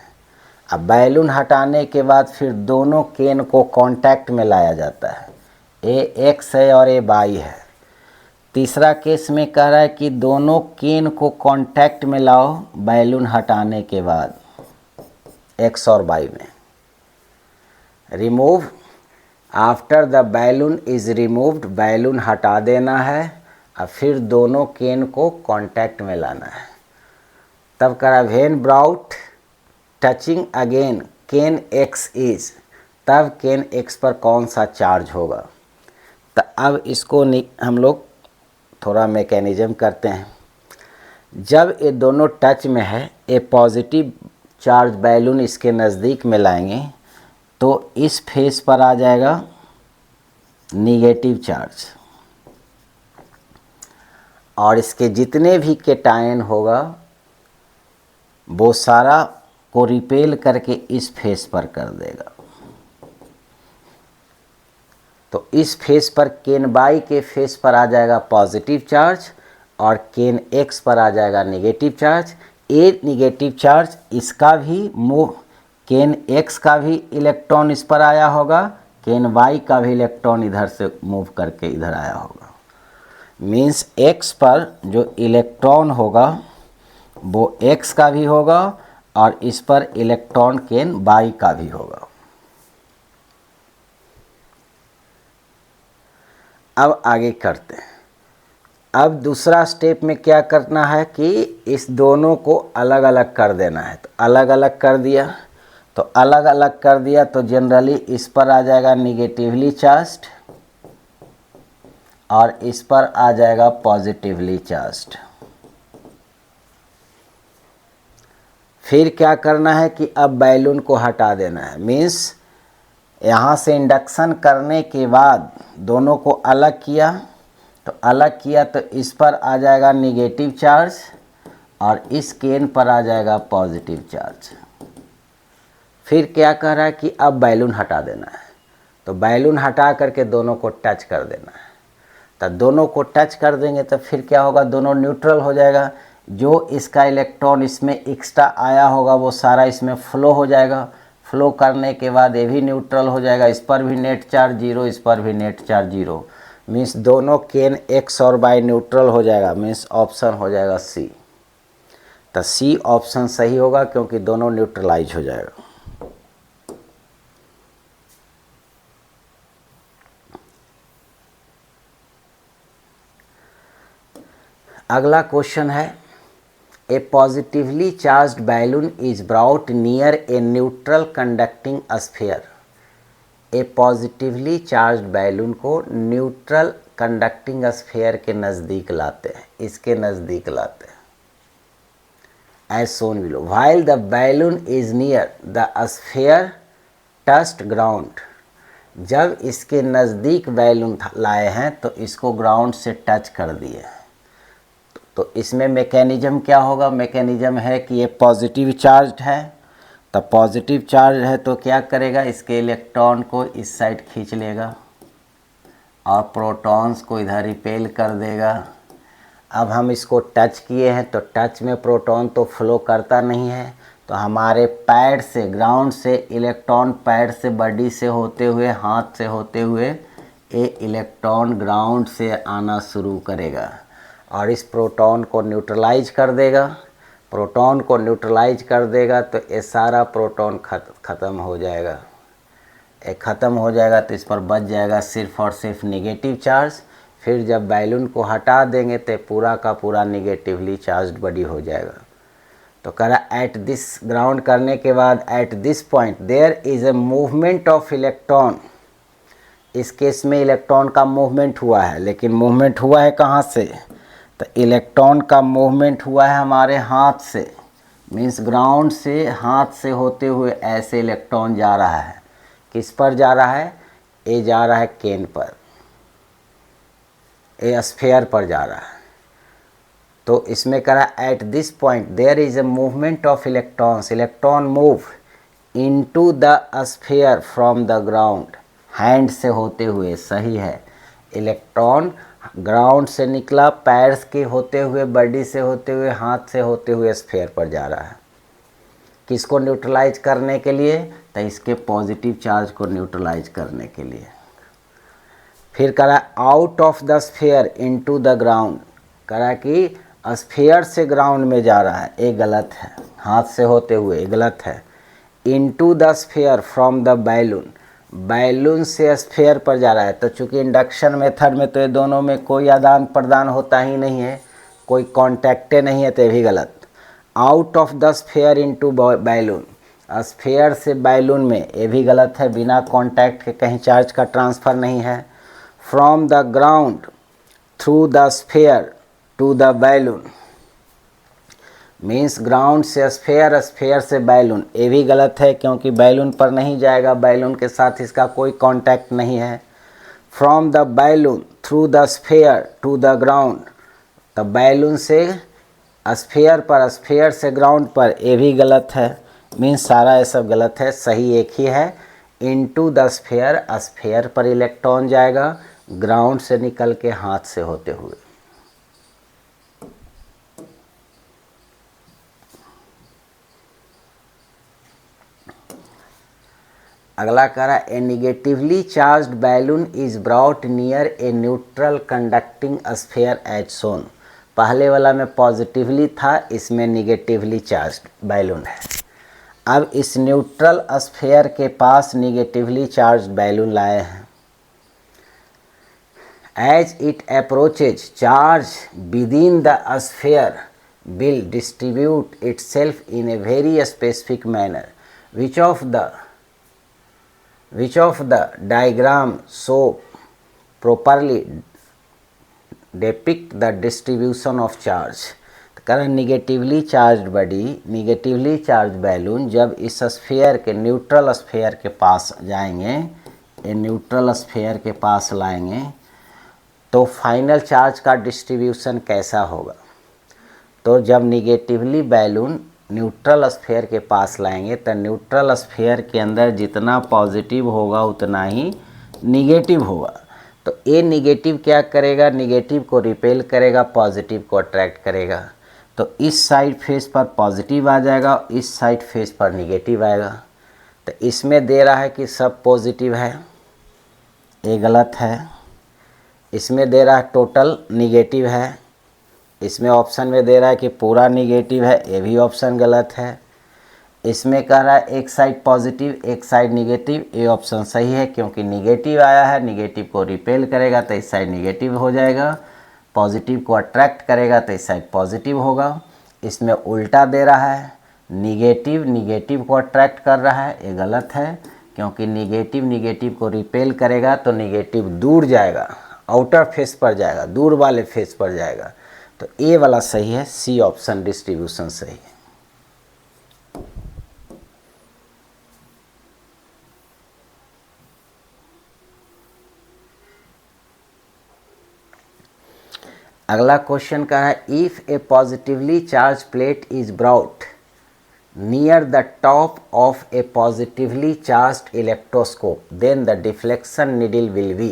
अब बैलून हटाने के बाद फिर दोनों केन को कांटेक्ट में लाया जाता है, ए एक्स है और ए वाई है, तीसरा केस में कह रहा है कि दोनों केन को कांटेक्ट में लाओ बैलून हटाने के बाद, एक्स और वाई में। Remove, after the balloon is removed, balloon हटा देना है और फिर दोनों केन को कांटेक्ट में लाना है। तब कह रहा है when brought touching again can X is, तब केन एक्स पर कौन सा चार्ज होगा। तो अब इसको हम लोग थोड़ा मैकेनिज्म करते हैं। जब ये दोनों टच में है, ये पॉजिटिव चार्ज बैलून इसके नज़दीक में लाएंगे तो इस फेस पर आ जाएगा निगेटिव चार्ज, और इसके जितने भी केटायन होगा वो सारा को रिपेल करके इस फेस पर कर देगा। तो इस फेस पर केन बाई के फेस पर आ जाएगा पॉजिटिव चार्ज और केन एक्स पर आ जाएगा निगेटिव चार्ज। ए निगेटिव चार्ज इसका भी मूव, केन एक्स का भी इलेक्ट्रॉन इस पर आया होगा, केन वाई का भी इलेक्ट्रॉन इधर से मूव करके इधर आया होगा। मीन्स एक्स पर जो इलेक्ट्रॉन होगा वो एक्स का भी होगा और इस पर इलेक्ट्रॉन केन वाई का भी होगा। अब आगे करते हैं। अब दूसरा स्टेप में क्या करना है कि इस दोनों को अलग अलग कर देना है। तो अलग अलग कर दिया, तो अलग अलग कर दिया तो जनरली इस पर आ जाएगा निगेटिवली चार्ज्ड और इस पर आ जाएगा पॉजिटिवली चार्ज्ड। फिर क्या करना है कि अब बैलून को हटा देना है। मीन्स यहाँ से इंडक्शन करने के बाद दोनों को अलग किया, तो अलग किया तो इस पर आ जाएगा निगेटिव चार्ज और इस केन पर आ जाएगा पॉजिटिव चार्ज। फिर क्या कह रहा है कि अब बैलून हटा देना है। तो बैलून हटा करके दोनों को टच कर देना है। तो दोनों को टच कर देंगे तो फिर क्या होगा, दोनों न्यूट्रल हो जाएगा। जो इसका इलेक्ट्रॉन इसमें एक्स्ट्रा आया होगा वो सारा इसमें फ्लो हो जाएगा। फ्लो करने के बाद ये भी न्यूट्रल हो जाएगा। इस पर भी नेट चार्ज जीरो, इस पर भी नेट चार्ज जीरो। मीन्स दोनों केन एक्स और वाई न्यूट्रल हो जाएगा। मीन्स ऑप्शन हो जाएगा सी। तो सी ऑप्शन सही होगा क्योंकि दोनों न्यूट्रलाइज हो जाएगा। अगला क्वेश्चन है, a positively charged balloon is brought near a neutral conducting sphere. A positively charged balloon को न्यूट्रल कंडक्टिंग स्फीयर के नज़दीक लाते हैं, इसके नज़दीक लाते हैं। As shown below, while the balloon is near the sphere touched ground. जब इसके नज़दीक बैलून लाए हैं तो इसको ग्राउंड से टच कर दिए। तो इसमें मैकेनिज्म क्या होगा, मैकेनिज्म है कि ये पॉजिटिव चार्ज है, तो पॉजिटिव चार्ज है तो क्या करेगा, इसके इलेक्ट्रॉन को इस साइड खींच लेगा और प्रोटॉन्स को इधर रिपेल कर देगा। अब हम इसको टच किए हैं तो टच में प्रोटॉन तो फ्लो करता नहीं है, तो हमारे पैड से, ग्राउंड से इलेक्ट्रॉन पैड से, बॉडी से होते हुए, हाथ से होते हुए ये इलेक्ट्रॉन ग्राउंड से आना शुरू करेगा और इस प्रोटॉन को न्यूट्रलाइज कर देगा। प्रोटॉन को न्यूट्रलाइज कर देगा तो ये सारा प्रोटॉन ख़त्म हो जाएगा। ये ख़त्म हो जाएगा तो इस पर बच जाएगा सिर्फ और सिर्फ निगेटिव चार्ज। फिर जब बैलून को हटा देंगे तो पूरा का पूरा निगेटिवली चार्ज्ड बॉडी हो जाएगा। तो कह रहा एट दिस, ग्राउंड करने के बाद at this point there is a movement of electron. इस केस में इलेक्ट्रॉन का मूवमेंट हुआ है, लेकिन मूवमेंट हुआ है कहाँ से, तो इलेक्ट्रॉन का मूवमेंट हुआ है हमारे हाथ से। मीन्स ग्राउंड से हाथ से होते हुए ऐसे इलेक्ट्रॉन जा रहा है। किस पर जा रहा है, ये जा रहा है केन पर, ये स्फीयर पर जा रहा है। तो इसमें कह रहा है at this point there is a movement of electrons, electron move into the sphere from the ground. Hand से होते हुए, सही है, इलेक्ट्रॉन ग्राउंड से निकला, पैर्स के होते हुए, बॉडी से होते हुए, हाथ से होते हुए स्फीयर पर जा रहा है। किसको न्यूट्रलाइज करने के लिए, तो इसके पॉजिटिव चार्ज को न्यूट्रलाइज करने के लिए। फिर करा out of the sphere into the ground, करा कि स्फीयर से ग्राउंड में जा रहा है, ये गलत है, हाथ से होते हुए ये गलत है। Into the sphere from the balloon, balloon से स्फीयर पर जा रहा है, तो चूंकि इंडक्शन मेथड में तो ये दोनों में कोई आदान प्रदान होता ही नहीं है, कोई कॉन्टैक्टे नहीं है, तो ये भी गलत। Out of the sphere into balloon, sphere से बैलून में, ये भी गलत है, बिना कॉन्टैक्ट के कहीं चार्ज का ट्रांसफ़र नहीं है। From the ground through the sphere to the balloon, means ground से स्फीयर, स्फीयर से बैलून, ये भी गलत है क्योंकि बैलून पर नहीं जाएगा, बैलून के साथ इसका कोई कांटेक्ट नहीं है। From the balloon through the sphere to the ground, तो बैलून से स्फीयर पर, स्फीयर से ग्राउंड पर, ये भी गलत है, मीन्स सारा ये सब गलत है। सही एक ही है, इनटू द स्फीयर, स्फीयर पर इलेक्ट्रॉन जाएगा, ग्राउंड से निकल के हाथ से होते हुए। अगला कह रहा है a negatively charged balloon is brought near a neutral conducting sphere as shown. पहले वाला में पॉजिटिवली था, इसमें निगेटिवली चार्ज्ड बैलून है। अब इस न्यूट्रल स्फीयर के पास निगेटिवली चार्ज्ड बैलून लाए हैं। As it approaches charge within the sphere will distribute itself in a very specific manner which of the diagram so properly depict the distribution of charge। कारण negatively charge body, negatively charge balloon जब इस sphere के, neutral sphere के पास जाएंगे, ये neutral sphere के पास लाएंगे, तो फाइनल चार्ज का डिस्ट्रीब्यूशन कैसा होगा। तो जब निगेटिवली बैलून न्यूट्रल स्फीयर के पास लाएंगे तो न्यूट्रल स्फीयर के अंदर जितना पॉजिटिव होगा उतना ही निगेटिव होगा। तो ये निगेटिव क्या करेगा, निगेटिव को रिपेल करेगा, पॉजिटिव को अट्रैक्ट करेगा। तो इस साइड फेस पर पॉजिटिव आ जाएगा, इस साइड फेस पर निगेटिव आएगा। तो इसमें दे रहा है कि सब पॉजिटिव है, ये गलत है। इसमें दे रहा है टोटल निगेटिव है, इसमें ऑप्शन में दे रहा है कि पूरा निगेटिव है, ये भी ऑप्शन गलत है। इसमें कह रहा है एक साइड पॉजिटिव एक साइड निगेटिव, ये ऑप्शन सही है क्योंकि निगेटिव आया है, निगेटिव को रिपेल करेगा तो इस साइड निगेटिव हो जाएगा, पॉजिटिव को अट्रैक्ट करेगा तो इस साइड पॉजिटिव होगा। इसमें उल्टा दे रहा है, निगेटिव निगेटिव को अट्रैक्ट कर रहा है, ये गलत है क्योंकि निगेटिव निगेटिव को रिपेल करेगा तो निगेटिव दूर जाएगा, आउटर फेस पर जाएगा, दूर वाले फेस पर जाएगा। तो ए वाला सही है, सी ऑप्शन डिस्ट्रीब्यूशन सही है। अगला क्वेश्चन का है if a positively charge plate is brought near the top of a positively charged electroscope then the deflection needle will be.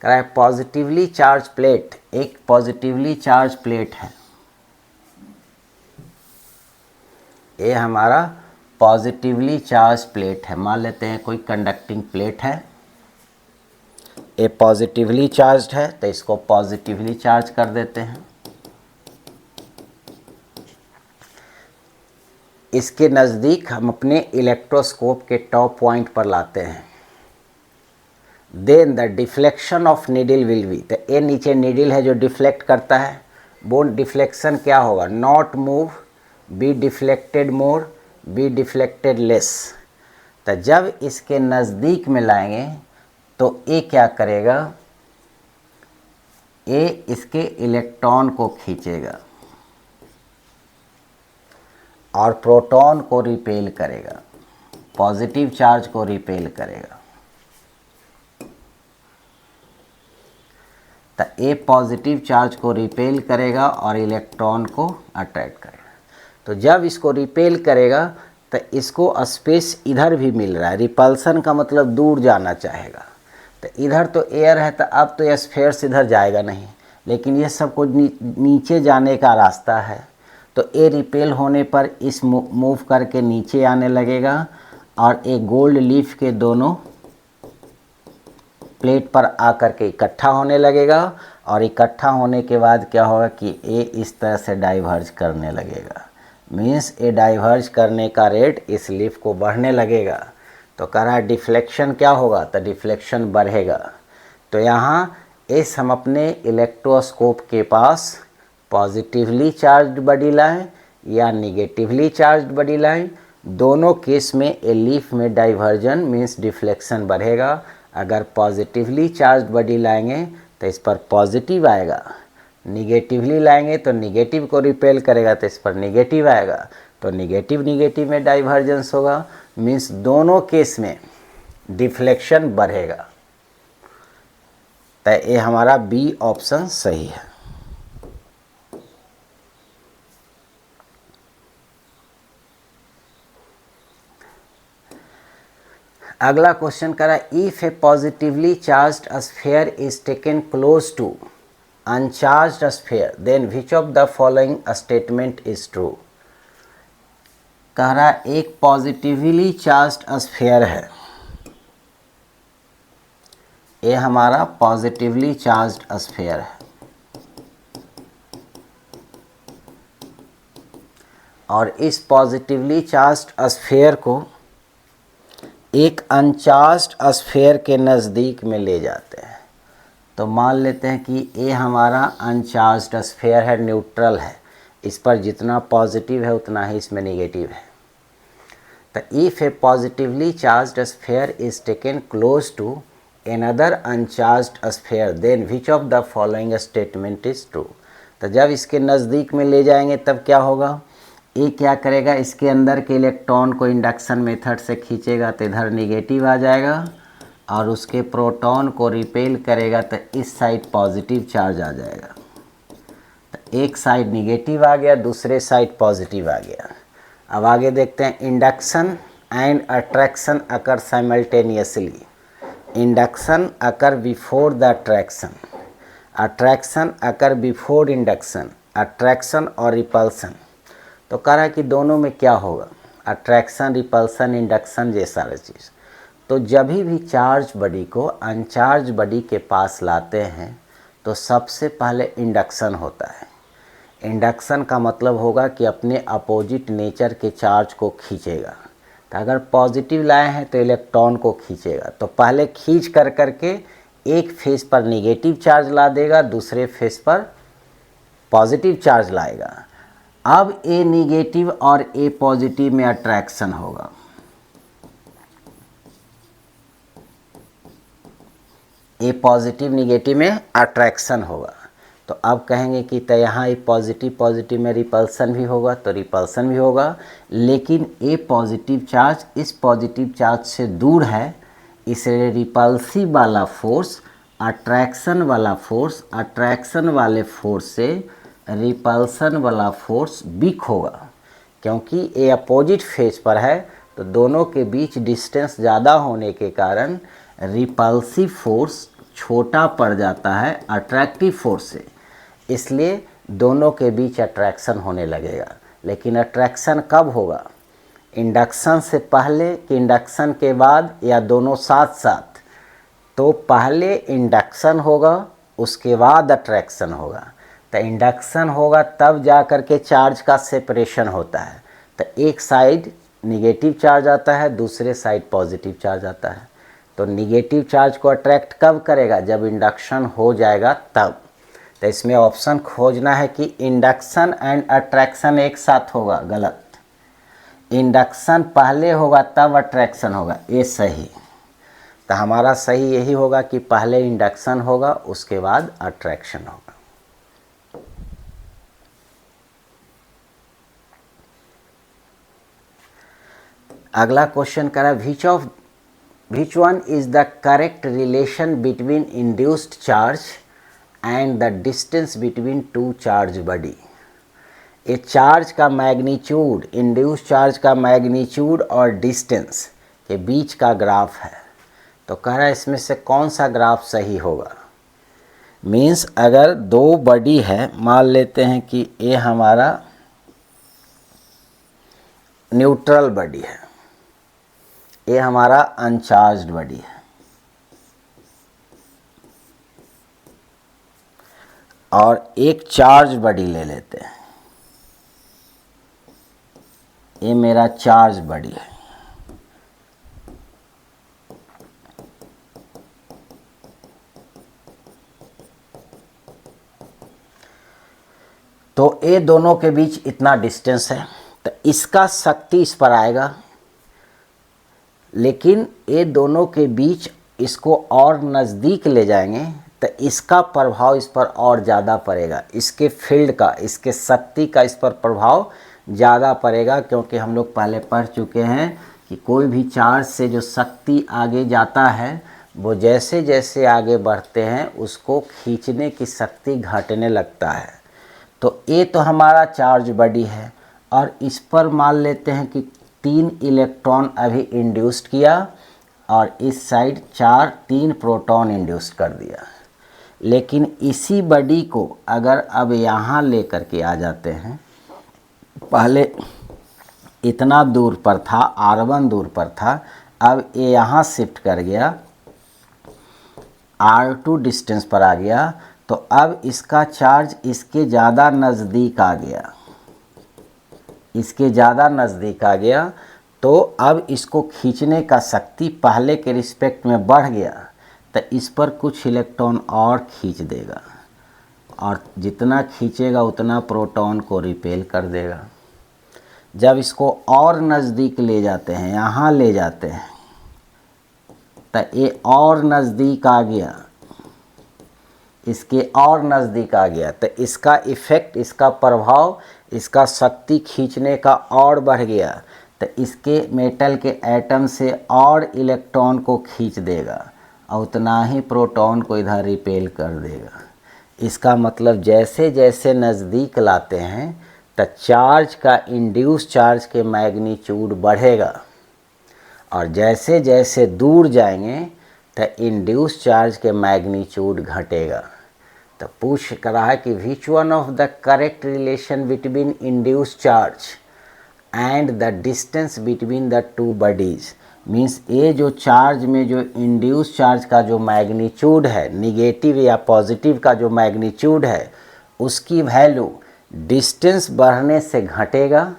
कह रहा है पॉजिटिवली चार्ज प्लेट, एक पॉजिटिवली चार्ज प्लेट है, ये हमारा पॉजिटिवली चार्ज प्लेट है। मान लेते हैं कोई कंडक्टिंग प्लेट है, ये पॉजिटिवली चार्ज्ड है तो इसको पॉजिटिवली चार्ज कर देते हैं। इसके नज़दीक हम अपने इलेक्ट्रोस्कोप के टॉप पॉइंट पर लाते हैं। Then the deflection of needle will be, तो ये नीचे नीडल है जो डिफ्लेक्ट करता है, वो डिफ्लेक्शन क्या होगा, not move, be deflected more, be deflected less. तो जब इसके नज़दीक में लाएंगे तो ये क्या करेगा, ये इसके इलेक्ट्रॉन को खींचेगा और प्रोटॉन को रिपेल करेगा, पॉजिटिव चार्ज को रिपेल करेगा। तो ए पॉजिटिव चार्ज को रिपेल करेगा और इलेक्ट्रॉन को अट्रैक्ट करेगा। तो जब इसको रिपेल करेगा तो इसको स्पेस इधर भी मिल रहा है, रिपल्सन का मतलब दूर जाना चाहेगा। तो इधर तो एयर है तो अब तो ये स्फीयर इधर जाएगा नहीं, लेकिन ये सब कुछ नीचे जाने का रास्ता है। तो ए रिपेल होने पर इस मूव करके नीचे आने लगेगा और एक गोल्ड लीफ के दोनों प्लेट पर आकर के इकट्ठा होने लगेगा और इकट्ठा होने के बाद क्या होगा कि ए इस तरह से डाइवर्ज करने लगेगा। मीन्स ए डाइवर्ज करने का रेट इस लीफ को बढ़ने लगेगा। तो कह रहा है डिफ्लेक्शन क्या होगा, तो डिफ्लेक्शन बढ़ेगा। तो यहाँ इस हम अपने इलेक्ट्रोस्कोप के पास पॉजिटिवली चार्ज्ड बॉडी लाएं या निगेटिवली चार्ज्ड बॉडी लाएं, दोनों केस में ए लीफ में डाइवर्जन मीन्स डिफ्लेक्शन बढ़ेगा। अगर पॉजिटिवली चार्ज्ड बॉडी लाएंगे तो इस पर पॉजिटिव आएगा, निगेटिवली लाएंगे तो निगेटिव को रिपेल करेगा तो इस पर निगेटिव आएगा। तो निगेटिव निगेटिव में डाइवर्जेंस होगा, मीन्स दोनों केस में डिफ्लेक्शन बढ़ेगा। तो ये हमारा बी ऑप्शन सही है। अगला क्वेश्चन करा, if a positively charged sphere is taken close to uncharged sphere then which of the following statement is true. कह रहा एक पॉजिटिवली चार्ज्ड स्फीयर है, ये हमारा पॉजिटिवली चार्ज्ड स्फीयर है और इस पॉजिटिवली चार्ज्ड स्फीयर को एक अनचार्ज्ड स्फीयर के नज़दीक में ले जाते हैं। तो मान लेते हैं कि ये हमारा अनचार्ज्ड स्फीयर है, न्यूट्रल है, इस पर जितना पॉजिटिव है उतना ही इसमें नेगेटिव है। तो if a positively charged sphere is taken close to another uncharged sphere then which of the following statement is true। तो जब इसके नज़दीक में ले जाएंगे तब क्या होगा, ये क्या करेगा, इसके अंदर के इलेक्ट्रॉन को इंडक्शन मेथड से खींचेगा तो इधर निगेटिव आ जाएगा और उसके प्रोटॉन को रिपेल करेगा तो इस साइड पॉजिटिव चार्ज आ जाएगा। तो एक साइड निगेटिव आ गया, दूसरे साइड पॉजिटिव आ गया। अब आगे देखते हैं, induction and attraction occur simultaneously. Induction occur before the attraction occur before induction, attraction और repulsion। तो कह रहा है कि दोनों में क्या होगा, अट्रैक्शन, रिपल्सन, इंडक्शन जैसा चीज़। तो जब भी चार्ज बॉडी को अनचार्ज बॉडी के पास लाते हैं तो सबसे पहले इंडक्शन होता है। इंडक्शन का मतलब होगा कि अपने अपोजिट नेचर के चार्ज को खींचेगा। तो अगर पॉजिटिव लाए हैं तो इलेक्ट्रॉन को खींचेगा, तो पहले खींच कर करके एक फेस पर नेगेटिव चार्ज ला देगा, दूसरे फेस पर पॉजिटिव चार्ज लाएगा। अब ए नेगेटिव और ए पॉजिटिव में अट्रैक्शन होगा, ए पॉजिटिव निगेटिव में अट्रैक्शन होगा। तो अब कहेंगे कि तो यहाँ ये पॉजिटिव पॉजिटिव में रिपल्सन भी होगा, तो रिपल्सन भी होगा, लेकिन ए पॉजिटिव चार्ज इस पॉजिटिव चार्ज से दूर है, इसलिए रिपल्सिव वाला फोर्स अट्रैक्शन वाला फोर्स, अट्रैक्शन वाले फोर्स से रिपल्सन वाला फोर्स वीक होगा। क्योंकि ए अपोजिट फेज पर है तो दोनों के बीच डिस्टेंस ज़्यादा होने के कारण रिपल्सिव फोर्स छोटा पड़ जाता है अट्रैक्टिव फोर्स से, इसलिए दोनों के बीच अट्रैक्शन होने लगेगा। लेकिन अट्रैक्शन कब होगा, इंडक्शन से पहले कि इंडक्शन के बाद, या दोनों साथ साथ? तो पहले इंडक्शन होगा उसके बाद अट्रैक्शन होगा। तो इंडक्शन होगा तब जा कर के चार्ज का सेपरेशन होता है। तो एक साइड निगेटिव चार्ज आता है, दूसरे साइड पॉजिटिव चार्ज आता है। तो निगेटिव चार्ज को अट्रैक्ट कब करेगा, जब इंडक्शन हो जाएगा तब। तो इसमें ऑप्शन खोजना है कि इंडक्शन एंड अट्रैक्शन एक साथ होगा, गलत। इंडक्शन पहले होगा तब अट्रैक्शन होगा, ये सही। तो हमारा सही यही होगा कि पहले इंडक्शन होगा उसके बाद अट्रैक्शन होगा। अगला क्वेश्चन करा, which one is the correct relation between induced charge and the distance between two charge body। ये चार्ज का मैग्नीट्यूड, इंड्यूस चार्ज का मैग्नीट्यूड और डिस्टेंस के बीच का ग्राफ है। तो कह रहा है इसमें से कौन सा ग्राफ सही होगा। मीन्स अगर दो बॉडी है, मान लेते हैं कि ये हमारा न्यूट्रल बॉडी है, ये हमारा अनचार्ज्ड बॉडी है। और एक चार्ज बॉडी ले लेते हैं। ये मेरा चार्ज बॉडी है। तो ये दोनों के बीच इतना डिस्टेंस है, तो इसका शक्ति इस पर आएगा, लेकिन ये दोनों के बीच इसको और नज़दीक ले जाएंगे तो इसका प्रभाव इस पर और ज़्यादा पड़ेगा। इसके फील्ड का, इसके शक्ति का इस पर प्रभाव ज़्यादा पड़ेगा, क्योंकि हम लोग पहले पढ़ चुके हैं कि कोई भी चार्ज से जो शक्ति आगे जाता है वो जैसे जैसे आगे बढ़ते हैं उसको खींचने की शक्ति घटने लगता है। तो ये तो हमारा चार्ज बॉडी है, और इस पर मान लेते हैं कि 3 इलेक्ट्रॉन अभी इंड्यूस्ड किया और इस साइड 3 प्रोटॉन इंड्यूस कर दिया। लेकिन इसी बॉडी को अगर अब यहाँ ले कर के आ जाते हैं, पहले इतना दूर पर था, R1 दूर पर था, अब ये यहाँ शिफ्ट कर गया, R2 डिस्टेंस पर आ गया, तो अब इसका चार्ज इसके ज़्यादा नज़दीक आ गया, इसके ज़्यादा नज़दीक आ गया। तो अब इसको खींचने का शक्ति पहले के रिस्पेक्ट में बढ़ गया, तो इस पर कुछ इलेक्ट्रॉन और खींच देगा, और जितना खींचेगा उतना प्रोटॉन को रिपेल कर देगा। जब इसको और नज़दीक ले जाते हैं, यहाँ ले जाते हैं, तो ये और नज़दीक आ गया, इसके और नज़दीक आ गया, तो इसका इफ़ेक्ट, इसका प्रभाव, इसका शक्ति खींचने का और बढ़ गया, तो इसके मेटल के एटम से और इलेक्ट्रॉन को खींच देगा और उतना ही प्रोटॉन को इधर रिपेल कर देगा। इसका मतलब जैसे जैसे नज़दीक लाते हैं तो चार्ज का, इंड्यूस चार्ज के मैग्नीट्यूड बढ़ेगा, और जैसे जैसे दूर जाएंगे तो इंड्यूस चार्ज के मैग्नीट्यूड घटेगा। तो पूछ कर रहा है कि which one of the correct relation between induce charge and the distance between the two bodies. Means ये जो चार्ज में जो इंड्यूस चार्ज का जो मैग्नीट्यूड है, निगेटिव या पॉजिटिव का जो मैग्नीट्यूड है, उसकी वैल्यू डिस्टेंस बढ़ने से घटेगा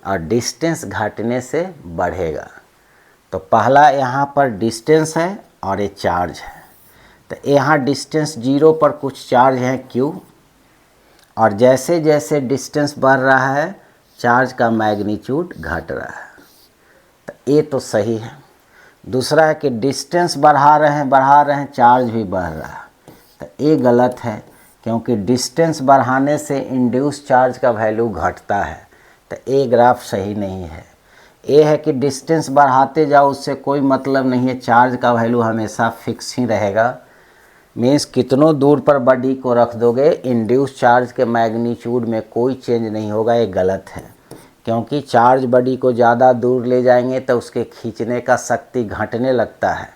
और डिस्टेंस घटने से बढ़ेगा। तो पहला यहाँ पर डिस्टेंस है और ये चार्ज है, तो यहाँ डिस्टेंस 0 पर कुछ चार्ज है Q, और जैसे जैसे डिस्टेंस बढ़ रहा है चार्ज का मैग्नीट्यूड घट रहा है। तो ये तो सही है। दूसरा है कि डिस्टेंस बढ़ा रहे हैं चार्ज भी बढ़ रहा है, तो ये गलत है, क्योंकि डिस्टेंस बढ़ाने से इंड्यूस चार्ज का वैल्यू घटता है, तो ये ग्राफ सही नहीं है। ये है कि डिस्टेंस बढ़ाते जाओ, उससे कोई मतलब नहीं है, चार्ज का वैल्यू हमेशा फिक्स ही रहेगा। मीन्स कितनों दूर पर बॉडी को रख दोगे, इंड्यूस चार्ज के मैग्नीट्यूड में कोई चेंज नहीं होगा। ये गलत है, क्योंकि चार्ज बॉडी को ज़्यादा दूर ले जाएंगे तो उसके खींचने का शक्ति घटने लगता है,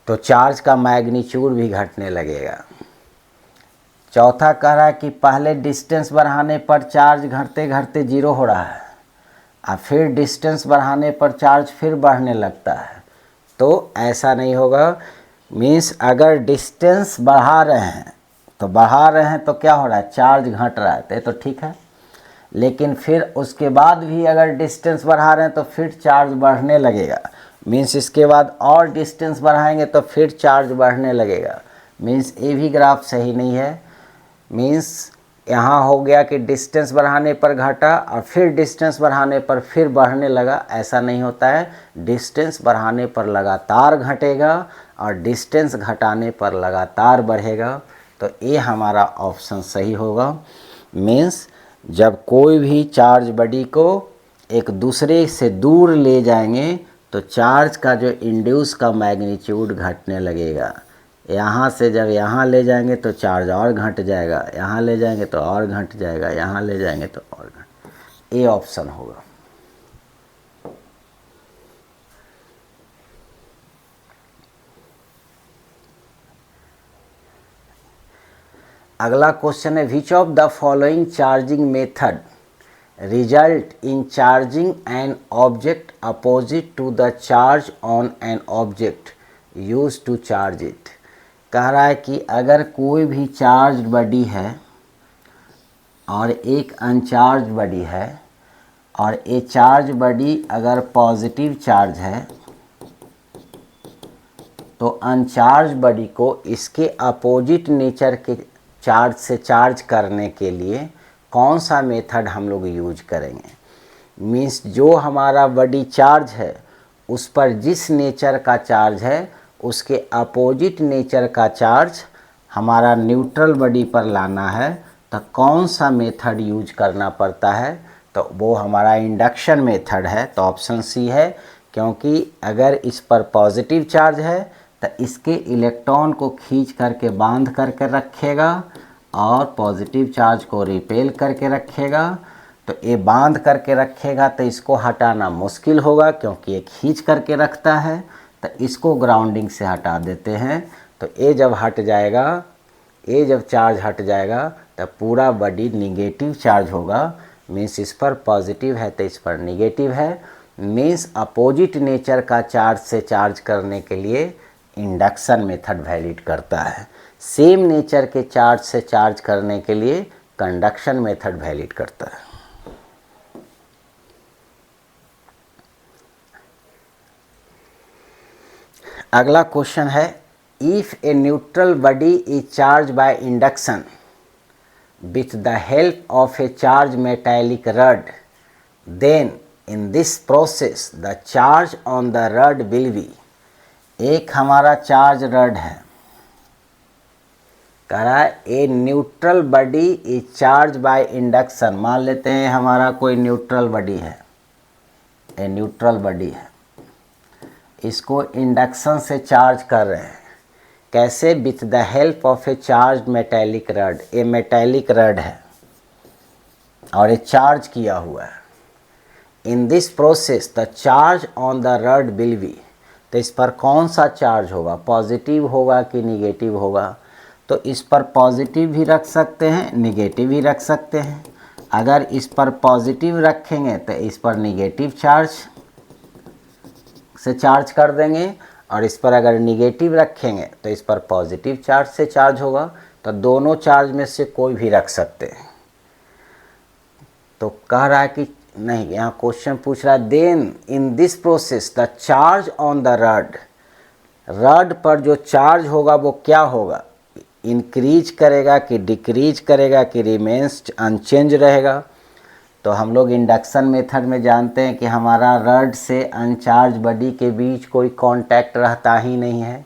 तो चार्ज का मैग्नीट्यूड भी घटने लगेगा। चौथा कह रहा है कि पहले डिस्टेंस बढ़ाने पर चार्ज घटते घटते 0 हो रहा है, और फिर डिस्टेंस बढ़ाने पर चार्ज फिर बढ़ने लगता है, तो ऐसा नहीं होगा। मीन्स अगर डिस्टेंस बढ़ा रहे हैं तो क्या हो रहा है, चार्ज घट रहा है, तो ठीक है। लेकिन फिर उसके बाद भी अगर डिस्टेंस बढ़ा रहे हैं तो फिर चार्ज बढ़ने लगेगा। मीन्स इसके बाद और डिस्टेंस बढ़ाएंगे तो फिर चार्ज बढ़ने लगेगा। मीन्स ये भी ग्राफ सही नहीं है। मीन्स यहाँ हो गया कि डिस्टेंस बढ़ाने पर घटा और फिर डिस्टेंस बढ़ाने पर फिर बढ़ने लगा, ऐसा नहीं होता है। डिस्टेंस बढ़ाने पर लगातार घटेगा और डिस्टेंस घटाने पर लगातार बढ़ेगा, तो ये हमारा ऑप्शन सही होगा। मीन्स जब कोई भी चार्ज बॉडी को एक दूसरे से दूर ले जाएंगे तो चार्ज का जो इंड्यूस का मैग्नीट्यूड घटने लगेगा। यहाँ से जब यहाँ ले जाएंगे तो चार्ज और घट जाएगा, यहाँ ले जाएंगे तो और घट जाएगा, यहाँ ले जाएंगे तो और घट। ये ऑप्शन होगा। अगला क्वेश्चन है, which of the following charging method result in charging an object opposite to the charge on an object use to charge it. कह रहा है कि अगर कोई भी चार्ज बॉडी है और एक अनचार्ज बॉडी है और ये चार्ज बॉडी अगर पॉजिटिव चार्ज है तो अनचार्ज बॉडी को इसके अपोजिट नेचर के चार्ज से चार्ज करने के लिए कौन सा मेथड हम लोग यूज करेंगे। मीन्स जो हमारा बॉडी चार्ज है उस पर जिस नेचर का चार्ज है उसके अपोजिट नेचर का चार्ज हमारा न्यूट्रल बॉडी पर लाना है तो कौन सा मेथड यूज करना पड़ता है, तो वो हमारा इंडक्शन मेथड है। तो ऑप्शन सी है, क्योंकि अगर इस पर पॉजिटिव चार्ज है तो इसके इलेक्ट्रॉन को खींच करके बांध करके रखेगा और पॉजिटिव चार्ज को रिपेल करके रखेगा। तो ये बांध करके रखेगा तो इसको हटाना मुश्किल होगा क्योंकि ये खींच करके रखता है, तो इसको ग्राउंडिंग से हटा देते हैं। तो ये जब हट जाएगा, ये जब चार्ज हट जाएगा तो पूरा बॉडी निगेटिव चार्ज होगा। मीन्स इस पर पॉजिटिव है तो इस पर निगेटिव है। मीन्स अपोजिट नेचर का चार्ज से चार्ज करने के लिए इंडक्शन मेथड वैलिड करता है। सेम नेचर के चार्ज से चार्ज करने के लिए कंडक्शन मेथड वैलिड करता है। अगला क्वेश्चन है, if A neutral body is charge by induction with the help of a charged metallic rod, then in this process the charge on the rod will be। एक हमारा charge rod है, कह रहा है a neutral body is charge by induction. मान लेते हैं हमारा कोई न्यूट्रल बॉडी है, ए न्यूट्रल बॉडी है, इसको इंडक्शन से चार्ज कर रहे हैं। कैसे? With the help of a charge metallic rod. A metallic rod है और ये चार्ज किया हुआ है। In this process the charge on the rod will be. तो इस पर कौन सा चार्ज होगा, पॉजिटिव होगा कि निगेटिव होगा? तो इस पर पॉजिटिव भी रख सकते हैं, निगेटिव भी रख सकते हैं। अगर इस पर पॉजिटिव रखेंगे तो इस पर निगेटिव चार्ज से चार्ज कर देंगे और इस पर अगर निगेटिव रखेंगे तो इस पर पॉजिटिव चार्ज से चार्ज होगा। तो दोनों चार्ज में से कोई भी रख सकते हैं। तो कह रहा है कि नहीं, यहाँ क्वेश्चन पूछ रहा है then in this process the charge on the rod. Rod पर जो चार्ज होगा वो क्या होगा, इंक्रीज करेगा कि डिक्रीज करेगा कि रिमेन्स अनचेंज रहेगा? तो हम लोग इंडक्शन मेथड में जानते हैं कि हमारा रड से अनचार्ज बॉडी के बीच कोई कांटेक्ट रहता ही नहीं है,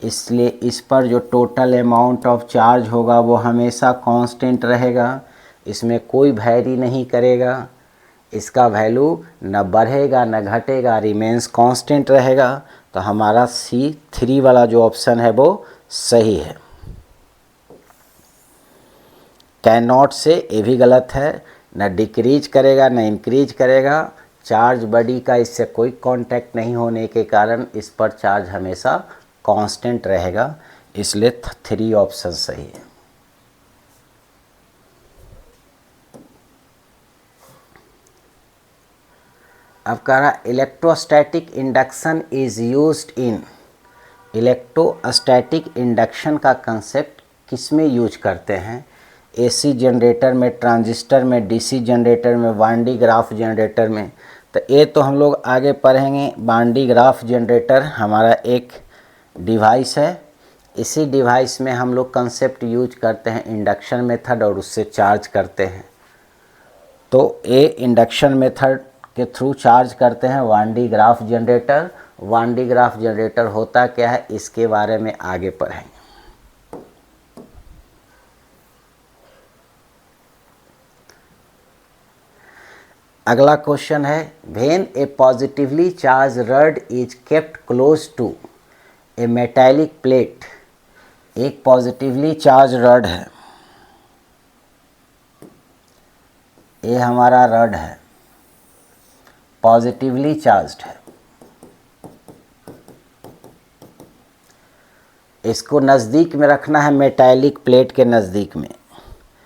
इसलिए इस पर जो टोटल अमाउंट ऑफ चार्ज होगा वो हमेशा कांस्टेंट रहेगा, इसमें कोई वैरी नहीं करेगा, इसका वैल्यू न बढ़ेगा न घटेगा, रिमेन्स कांस्टेंट रहेगा। तो हमारा C3 वाला जो ऑप्शन है वो सही है। कैन नॉट से ये भी गलत है, न डिक्रीज करेगा न इंक्रीज करेगा। चार्ज बॉडी का इससे कोई कांटेक्ट नहीं होने के कारण इस पर चार्ज हमेशा कांस्टेंट रहेगा, इसलिए 3 ऑप्शन सही है। अब कह रहा electrostatic induction is used in. Electrostatic induction का कंसेप्ट किस में यूज करते हैं? एसी जनरेटर में, ट्रांजिस्टर में, डीसी जनरेटर में, वान डी ग्राफ जनरेटर में। तो ये तो हम लोग आगे पढ़ेंगे। वान डी ग्राफ जनरेटर हमारा एक डिवाइस है, इसी डिवाइस में हम लोग कंसेप्ट यूज करते हैं इंडक्शन मेथड और उससे चार्ज करते हैं। तो ये इंडक्शन मेथड के थ्रू चार्ज करते हैं वान डी ग्राफ जनरेटर। वान डी ग्राफ जनरेटर होता क्या है इसके बारे में आगे पढ़ेंगे। अगला क्वेश्चन है when a positively charge rod is kept close to a metallic plate. एक पॉजिटिवली चार्ज रड है, ये हमारा रड है, पॉजिटिवली चार्ज्ड है। इसको नज़दीक में रखना है, मेटालिक प्लेट के नज़दीक में।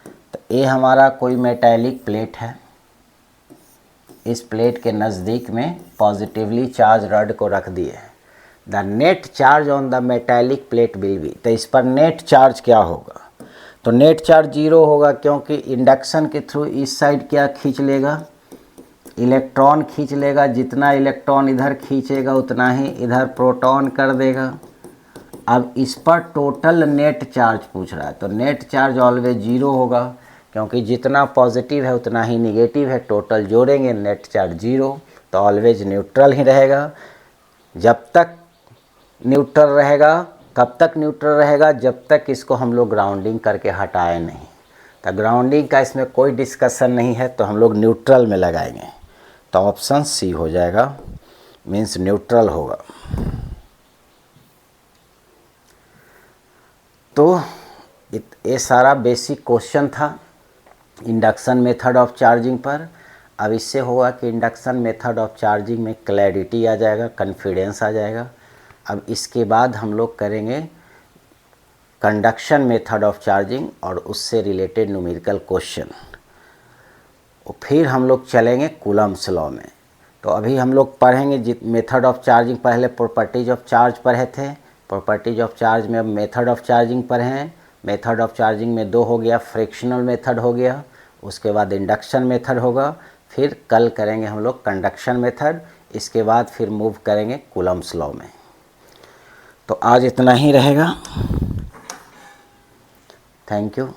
तो ये हमारा कोई मेटालिक प्लेट है, इस प्लेट के नज़दीक में पॉजिटिवली चार्ज रड को रख दिए हैं। The net charge on the metallic plate will be, तो इस पर नेट चार्ज क्या होगा, तो नेट चार्ज 0 होगा, क्योंकि इंडक्शन के थ्रू इस साइड क्या खींच लेगा, इलेक्ट्रॉन खींच लेगा, जितना इलेक्ट्रॉन इधर खींचेगा उतना ही इधर प्रोटॉन कर देगा। अब इस पर टोटल नेट चार्ज पूछ रहा है, तो नेट चार्ज ऑलवेज 0 होगा, क्योंकि जितना पॉजिटिव है उतना ही निगेटिव है, टोटल जोड़ेंगे नेट चार्ज 0, तो ऑलवेज न्यूट्रल ही रहेगा। जब तक न्यूट्रल रहेगा, कब तक न्यूट्रल रहेगा, जब तक इसको हम लोग ग्राउंडिंग करके हटाए नहीं, तो ग्राउंडिंग का इसमें कोई डिस्कशन नहीं है, तो हम लोग न्यूट्रल में लगाएंगे, तो ऑप्शन सी हो जाएगा, मीन्स न्यूट्रल होगा। तो ये सारा बेसिक क्वेश्चन था इंडक्शन मेथड ऑफ चार्जिंग पर। अब इससे होगा कि इंडक्शन मेथड ऑफ चार्जिंग में क्लैरिटी आ जाएगा, कॉन्फिडेंस आ जाएगा। अब इसके बाद हम लोग करेंगे कंडक्शन मेथड ऑफ चार्जिंग और उससे रिलेटेड न्यूमेरिकल क्वेश्चन, और फिर हम लोग चलेंगे कूलम्ब्स लॉ में। तो अभी हम लोग पढ़ेंगे मेथड ऑफ चार्जिंग, पहले प्रॉपर्टीज ऑफ चार्ज पढ़े थे, प्रॉपर्टीज ऑफ चार्ज में अब मेथड ऑफ चार्जिंग पढ़े हैं। मेथड ऑफ चार्जिंग में 2 हो गया, फ्रिक्शनल मेथड हो गया, उसके बाद इंडक्शन मेथड होगा, फिर कल करेंगे हम लोग कंडक्शन मेथड, इसके बाद फिर मूव करेंगे कूलम्ब्स लॉ में। तो आज इतना ही रहेगा। Thank you.